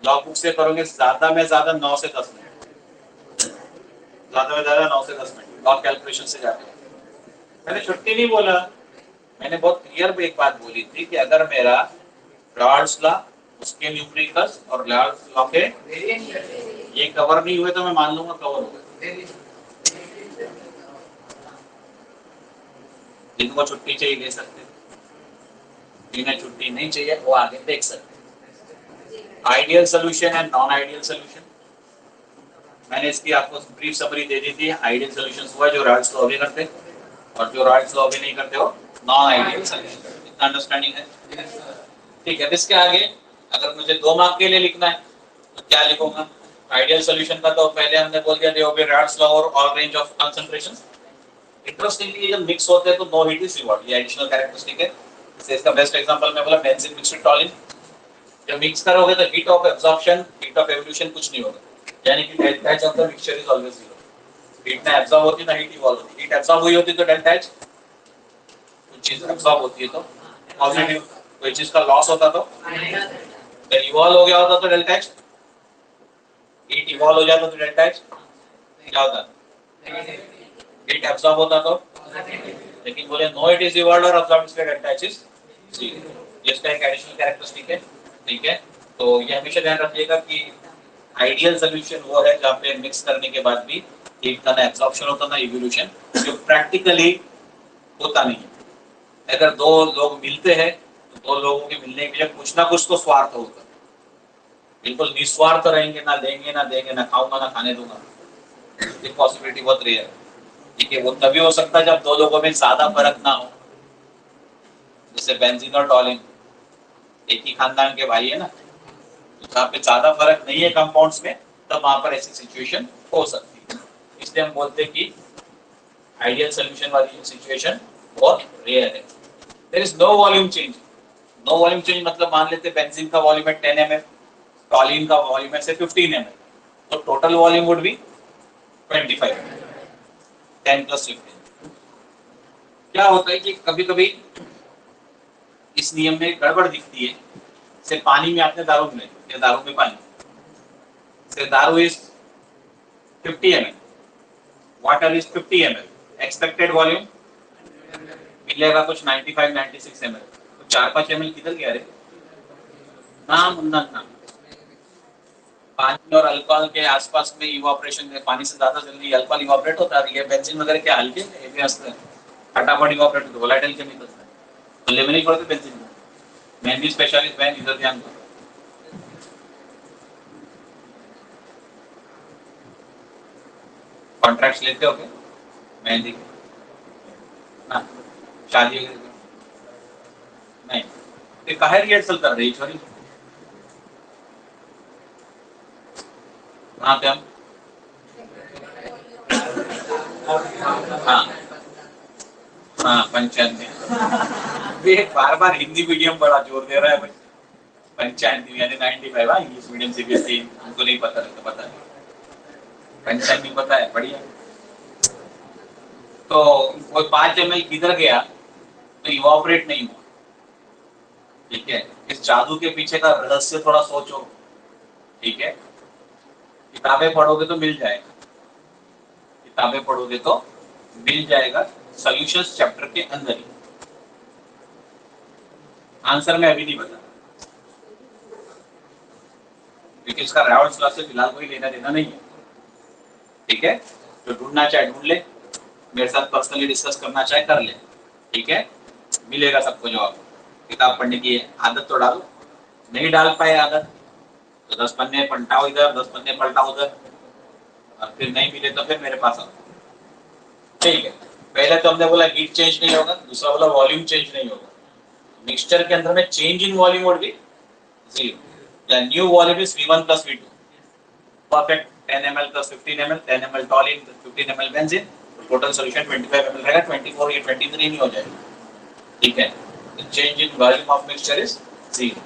लॉग बुक से करोगे ज्यादा में ज्यादा 9 से 10 मिनट, ज्यादा में ज्यादा 9 से 10 मिनट लॉग कैलकुलेशन से जाते हैं। मैंने छुट्टी नहीं बोला, मैंने बहुत क्लियर एक बात बोली थी कि अगर मेरा रॉल्स लॉ, उसके न्यूमेरिकल्स और रॉल्स लॉ के ये कवर नहीं हुए तो मैं मान लूंगा कवर हुए। जिनको छुट्टी चाहिए ले सकते, जिन्हें छुट्टी नहीं चाहिए वो आगे देख सकते। Ideal solution and non ideal solution, मैंने इसकी आपको ब्रीफ समरी दे दी थी। आइडियल सोल्यूशंस हुआ जो रॉल्स लॉ भी करते, और जो रॉल्स लॉ भी नहीं करते हो नॉन आइडियल सोल्यूशन। इतना अंडरस्टैंडिंग है? ठीक है, इसके आगे अगर मुझे 2 मार्क के लिए लिखना है तो क्या लिखूंगा? आइडियल सोल्यूशन का तो पहले हमने बोल दिया there will be Raoult's law और all range of concentrations. Interestingly जब मिक्स होते हैं तो नो हीट इज रिवॉर्ड, ये एडिशनल कैरेक्टरिस्टिक है। जैसे इसका बेस्ट एग्जांपल मैं बोला बेंजीन मिक्स्ड विद टॉलिन। जब मिक्स करोगे तो heat of absorption, heat of evolution कुछ नहीं होगा, यानी कि delta H of the mixture is always 0। Heat ना एब्जॉर्ब होती ना हीट इवॉल्व होती। हीट एब्जॉर्ब हुई होती तो डेल्टा एच, कुछ चीज एब्जॉर्ब होती है तो पॉजिटिव, कोई चीज का लॉस होता तो इवॉल्व हो गया होता तो डेल्टा एच, हीट इवॉल्व हो जाता तो डेल्टा एच क्या होता? हीट एब्जॉर्ब होता तो, लेकिन बोले नो इट इज इवॉल्व और एब्जॉर्ब, इसलिए डेल्टा एच इज 0। ये इसका एक एडिशनल कैरेक्टरिस्टिक है। ठीक है, तो ये हमेशा ध्यान रखिएगा कि आइडियल सोल्यूशन वो है जहाँ पे मिक्स करने के बाद भी हीट का ना एब्जॉर्प्शन होता ना इवोल्यूशन, जो प्रैक्टिकली होता नहीं है। अगर 2 लोग मिलते हैं तो 2 लोगों के मिलने के लिए कुछ ना कुछ तो स्वार्थ होता है। बिल्कुल निस्वार्थ रहेंगे, ना लेंगे ना देंगे, ना खाऊंगा ना खाने दूंगा, ये पॉसिबिलिटी बहुत रेयर है। ठीक है, वो तभी हो सकता है जब 2 लोगों में ज्यादा फर्क ना हो, जैसे बेंजीन और टॉलिन एक ही खानदान के भाई है ना, तो जहाँ पे ज्यादा फर्क नहीं है कंपाउंड्स में, तब वहां पर ऐसी सिचुएशन हो सकती है। इसलिए हम बोलते हैं कि आइडियल सोल्यूशन वाली सिचुएशन बहुत रेयर है। There is no volume change. No volume change मतलब मान लेते बेंजीन का वॉल्यूम है 10 ml, टॉलिन का वॉल्यूम है से 15 ml, तो total volume would be 25 ml, 10 + 15। क्या होता है कि कभी कभी इस नियम में गड़बड़ दिखती है। से पानी में आपने दारू मिलाई, या दारू में पानी, से दारू is 50 ml, water is 50 ml, expected volume मिलेगा कुछ 95 96 ml, तो 4-5 ml किधर गया रे? ना मुन्ना ना, पानी और अल्कोहल के आसपास में इवापोरेशन में पानी से ज्यादा जल्दी अल्कोहल इवापोरेट होता है। ये बेंजीन वगैरह क्या हल्के ये भी हंसते हैं, फटाफट इवापोरेट होते, वोलेटाइल केमिकल्स है, तो लेमन नहीं पड़ते बेंजीन में। मैं भी स्पेशलिस्ट, मैं इधर ध्यान दो। कॉन्ट्रैक्ट्स लेते हो क्या मेहंदी ना, शादी वगैरह नहीं? तो काहे रिहर्सल कर रही छोरी? वहां पे हम हाँ हाँ पंचायत में ये बार बार हिंदी मीडियम बड़ा जोर दे रहा है भाई। पंचायत यानी 95, हाँ इंग्लिश मीडियम सीबीएसई, हमको नहीं पता तो पता नहीं, पंचायत नहीं पता है, बढ़िया। तो वो 5 ml किधर गया तो इवापोरेट नहीं हुआ। ठीक है, इस जादू के पीछे का रहस्य थोड़ा सोचो। ठीक है, किताबें पढ़ोगे तो मिल जाएगा, किताबें पढ़ोगे तो मिल जाएगा, सॉल्यूशंस चैप्टर के अंदर ही। आंसर मैं अभी नहीं बता, क्योंकि इसका रावल्स लॉ से फिलहाल कोई लेना देना नहीं है। ठीक है, जो ढूंढना चाहे ढूंढ ले, मेरे साथ पर्सनली डिस्कस करना चाहे कर ले। ठीक है, मिलेगा सबको जवाब। किताब पढ़ने की आदत तो डालो, नहीं डाल पाए आदत तो 10 पन्ने पलटाओ इधर, 10 पन्ने पलटाओ उधर, और फिर नहीं मिले तो फिर मेरे पास आओ। ठीक है, पहले तो हमने बोला हीट चेंज नहीं होगा, दूसरा बोला वॉल्यूम चेंज नहीं होगा। मिक्सचर के अंदर में change in volume would be 0, या new volume is V1 plus V2, perfect 10 ml plus 15 ml, 10 ml toluene 15 ml benzene, total solution 25 ml रहेगा, 24 या 23 नहीं हो जाएगा, ठीक है। Change in volume of mixture is 0।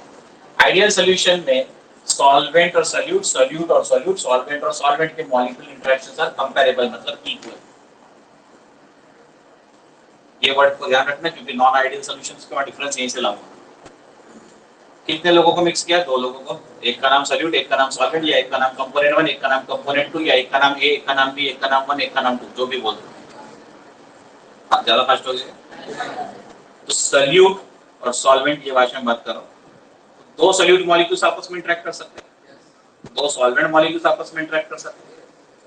Ideal solution में सॉल्वेंट और सॉल्यूट, सॉल्यूट और सॉल्यूट, सॉल्वेंट और सॉल्वेंट के मॉलिक्यूलर इंटरेक्शंस आर कंपैरेबल, मतलब इक्वल। ये वर्ड को ध्यान रखना, क्योंकि नॉन आइडियल सॉल्यूशंस का डिफरेंस यहीं से लागू। कितने लोगों को मिक्स किया? 2 लोगों को, एक का नाम सॉल्यूट, एक का नाम सॉल्वेंट, या एक का नाम कंपोनेंट 1, एक का नाम कंपोनेंट 2, या एक का नाम A, एक का नाम B, एक का नाम 1, एक का नाम 2, जो भी बोल दो। आप ज्यादा फास्ट हो गए। तो सॉल्यूट और सॉल्वेंट ये भाषा में बात कर रहा हूं। 2 सॉल्यूट मॉलिक्यूल्स आपस में इंटरेक्ट कर सकते हैं, 2 सॉल्वेंट मॉलिक्यूल्स आपस में इंटरेक्ट कर सकते हैं,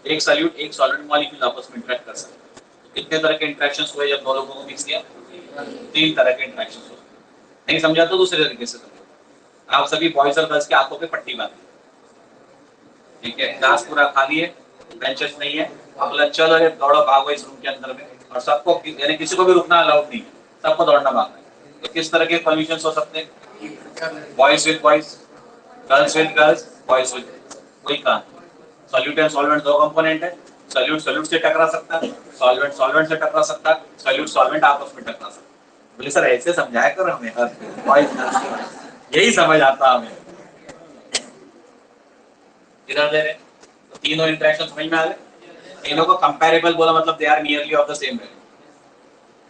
एक सॉल्यूट एक सॉल्वेंट मॉलिक्यूल आपस में इंटरेक्ट कर सकते हैं। तो कितने तरह के इंटरेक्शंस हुए जब 2 लोगों को मिक्स किया? 3 तरह के इंटरेक्शंस हुए। नहीं समझा तो दूसरे तरीके से समझो। आप सभी बॉयज और गर्ल्स के आंखों पे पट्टी बांधी, ठीक है, क्लास पूरा खाली है, बेंचेस नहीं है, अब बोला चलो रे दौड़ो भागो इस रूम के अंदर में, और सबको यानी किसी को भी रुकना अलाउड नहीं है, सबको दौड़ना भागना है। तो किस तरह के परमिशंस हो सकते हैं? Boys with boys, girls with girls, boys with, वही कहा। सॉल्यूट एंड सॉल्वेंट 2 कंपोनेंट है, सॉल्यूट सॉल्यूट से टकरा सकता है, सॉल्वेंट सॉल्वेंट से टकरा सकता है, सॉल्यूट सॉल्वेंट आपस में टकरा सकता है। बोले सर ऐसे समझाया करो हमें, बॉयज यही समझ आता हमें। इधर दे रहे तो तीनों इंटरेक्शन समझ में आ गए। तीनों को कंपैरेबल बोला मतलब they are nearly of the same value,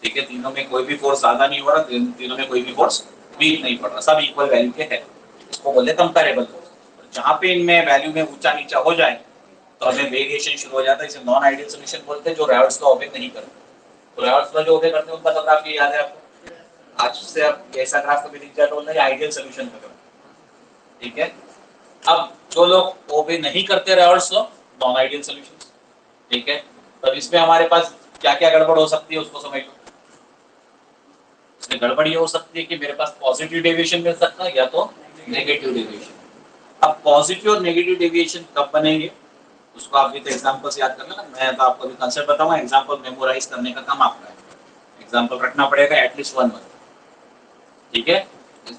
ठीक है। तीनों में कोई भी फोर्स ज्यादा नहीं हो रहा, तीनों में कोई भी फोर्स वीक नहीं पड़ रहा, सब इक्वल वैल्यू के है। इसको बोलते कंपैरेबल फोर्स। जहां पे इनमें वैल्यू में ऊंचा नीचा हो जाए तो हमें वेरिएशन शुरू हो जाता है, इसे नॉन आइडियल सॉल्यूशन बोलते हैं, जो रायोट्स लॉ ओबे नहीं करते। तो रायोट्स लॉ जो ओबे करते हैं उनका तो ग्राफ याद है आपको, आज से अब ऐसा ग्राफ कभी दिख जाए तो बोलना ये आइडियल सॉल्यूशन का ग्राफ, ठीक है। अब जो लोग ओबे नहीं करते riots law, non ideal solution, ठीक है। तब इसमें हमारे पास क्या क्या गड़बड़ हो सकती है उसको समझ लो। इसमें गड़बड़ ये हो सकती है कि मेरे पास पॉजिटिव डेविएशन मिल सकता है या तो नेगेटिव डेविएशन। अब पॉजिटिव और नेगेटिव डेविएशन कब बनेंगे उसको आप भी तो एग्जांपल से याद करना ना, मैं तो आपको भी कांसेप्ट बताऊंगा, एग्जांपल मेमोराइज करने का काम आपका है। एग्जांपल रखना पड़ेगा एटलीस्ट 1 मंथ, ठीक है,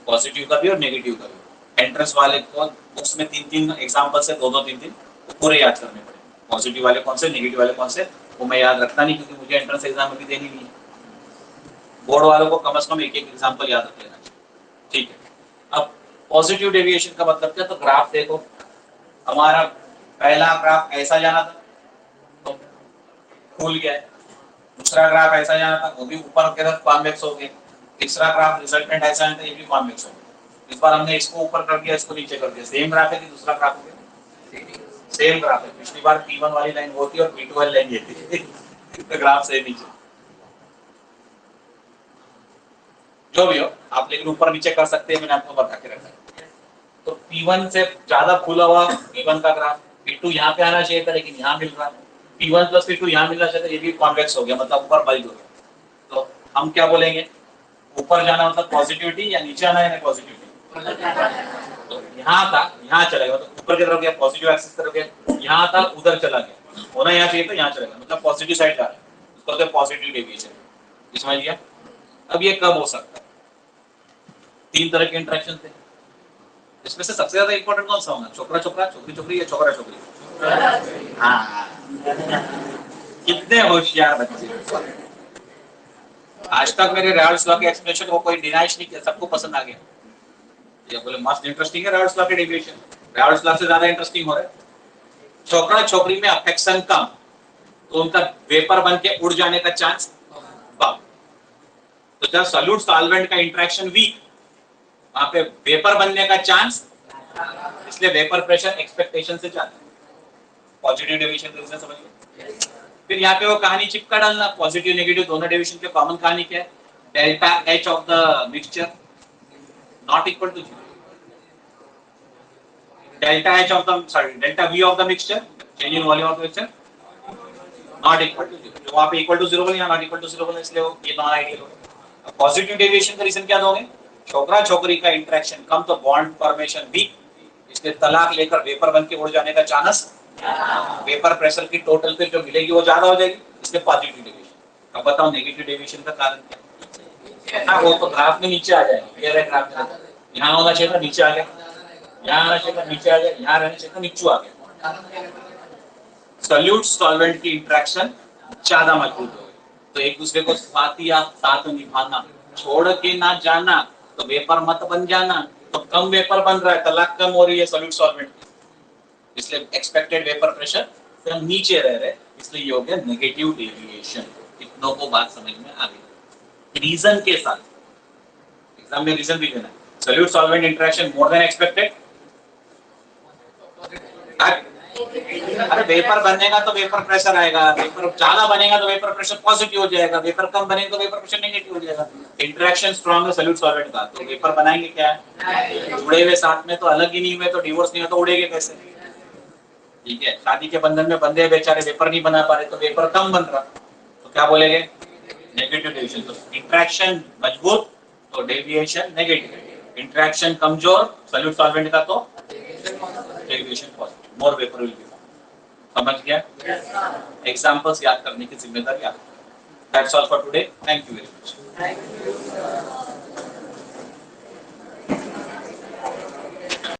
पॉजिटिव का भी और नेगेटिव का भी। एंट्रेंस वाले को बुक्स में 3-3 एग्जांपल से 2-2 3-3 पूरे याद करने पड़ेंगे। पॉजिटिव वाले कौन से, नेगेटिव वाले कौन से, वो मैं याद रखता नहीं क्योंकि मुझे एंट्रेंस एग्जाम में भी देनी नहीं है। बोर्ड वालों को कम से कम एक एग्जांपल याद रख लेना चाहिए, ठीक है। अब पॉजिटिव डेविएशन का मतलब क्या? तो ग्राफ देखो, हमारा पहला ग्राफ ऐसा जाना था तो खुल गया, दूसरा ग्राफ ऐसा जाना था वो भी ऊपर की तरफ कॉन्वेक्स हो गया, तीसरा ग्राफ रिजल्टेंट ऐसा जाना था ये भी कॉन्वेक्स हो गया। इस बार हमने इसको ऊपर कर दिया, इसको नीचे कर दिया, सेम ग्राफ है कि दूसरा ग्राफ हो गया? सेम ग्राफ है। पिछली बार P1 वाली लाइन वो थी और P2 वाली लाइन ये थी, तो ग्राफ सेम नीचे जो भी हो आप, लेकिन ऊपर नीचे कर सकते हैं, मैंने आपको बता के रखा है। तो P1 से ज्यादा खुला हुआ P1 का ग्राफ, P2 यहाँ पे आना चाहिए था लेकिन यहाँ मिल रहा है, P1 प्लस P2 यहाँ मिलना चाहिए था, ये भी कॉन्वेक्स हो गया, मतलब ऊपर बल्ज हो गया। तो हम क्या बोलेंगे? ऊपर जाना मतलब पॉजिटिविटी, या नीचे आना है पॉजिटिविटी? तो यहाँ था यहाँ चला गया, मतलब ऊपर की तरफ गया, पॉजिटिव एक्सिस तरफ गया, यहाँ था उधर चला गया, होना यहाँ चाहिए तो यहाँ चला गया, मतलब पॉजिटिव साइड जा रहा है, उसको कहते हैं पॉजिटिव डेविएशन। समझ गया? अब ये कब हो सकता है? 3 तरह के इंटरेक्शन थे, इसमें से सबसे ज्यादा इंपॉर्टेंट कौन सा होगा? छोकरा छोकरा, छोकरी छोकरी, या छोकरा छोकरी? हाँ, कितने होशियार बच्चे। आज तक मेरे रायोट्स लॉ के एक्सप्लेनेशन को कोई डिनाइश नहीं किया, सबको पसंद आ गया। ये बोले मस्त इंटरेस्टिंग है रायोट्स लॉ के डेविएशन, रायोट्स लॉ से ज्यादा इंटरेस्टिंग हो रहा है। छोकरा छोकरी में अफेक्शन कम तो उनका वेपर बन के उड़ जाने का चांस कम। तो जब सॉल्यूट सॉल्वेंट का इंटरेक्शन वीक, वहां पे वेपर बनने का चांस, इसलिए वेपर प्रेशर एक्सपेक्टेशन से ज्यादा। पॉजिटिव डेविएशन रीजन समझ गए? फिर यहाँ पे वो कहानी चिपका डालना, पॉजिटिव नेगेटिव दोनों डेविएशन के कॉमन कहानी क्या है? Delta H of the mixture not equal to 0, delta H of the sorry delta V of the mixture, change in volume of the mixture not equal to 0। जो वहां पे इक्वल टू 0 बोले, यहाँ नॉट इक्वल टू 0 बोले, इसलिए ये नॉन आइडियल हो गया। पॉजिटिव डेविएशन का रीजन क्या दोगे? छोकरा छोकरी का इंटरेक्शन कम तो बॉन्ड फॉर्मेशन वीक, इसलिए तलाक लेकर वेपर बन के उड़ जाने का चांस, वेपर प्रेशर की टोटल फिर जो मिलेगी वो ज्यादा हो जाएगी, इसलिए पॉजिटिव डेविएशन। अब बताओ नेगेटिव डेविएशन का कारण क्या? हाँ वो तो ग्राफ में नीचे आ जाएगा, ये रहे ग्राफ में, यहाँ होना चाहिए था नीचे आ गया, यहाँ आना चाहिए था नीचे आ गया, यहाँ रहना चाहिए था नीचे आ गया। सॉल्यूट सॉल्वेंट की इंटरेक्शन ज्यादा मजबूत हो गई, तो एक दूसरे को साथ निभाना, छोड़ के ना जाना, तो वेपर मत बन जाना, तो कम वेपर बन रहा है, तलाक कम हो रही है सॉल्यूट सॉल्वेंट की, इसलिए एक्सपेक्टेड वेपर प्रेशर से हम नीचे रह रहे, इसलिए ये हो गया नेगेटिव डेविएशन। इतनों को बात समझ में आ गई, रीजन के साथ एग्जाम में रीजन भी देना है। Solute solvent interaction more than expected, अरे वेपर बनेगा तो वेपर प्रेशर आएगा, वेपर ज्यादा बनेगा तो वेपर प्रेशर पॉजिटिव हो जाएगा, वेपर कम बनेगा तो वेपर प्रेशर नेगेटिव हो जाएगा। इंटरेक्शन स्ट्रांग है सॉल्यूट सॉल्वेंट का, तो वेपर बनाएंगे क्या है, जुड़े हुए साथ में, तो अलग ही नहीं हुए तो डिवोर्स नहीं हो तो उड़ेंगे कैसे? ठीक है, शादी के बंधन में बंधे बेचारे वेपर नहीं बना पा रहे, तो वेपर कम बन रहा, तो क्या बोलेंगे, नेगेटिव डेविएशन। तो इंटरेक्शन मजबूत तो डेविएशन नेगेटिव, इंटरेक्शन कमजोर सॉल्यूट सॉल्वेंट का तो deviation positive, more vapour will be. समझ गया? एग्जांपल्स याद करने की जिम्मेदारी आपकी। That's all for today, thank you very much.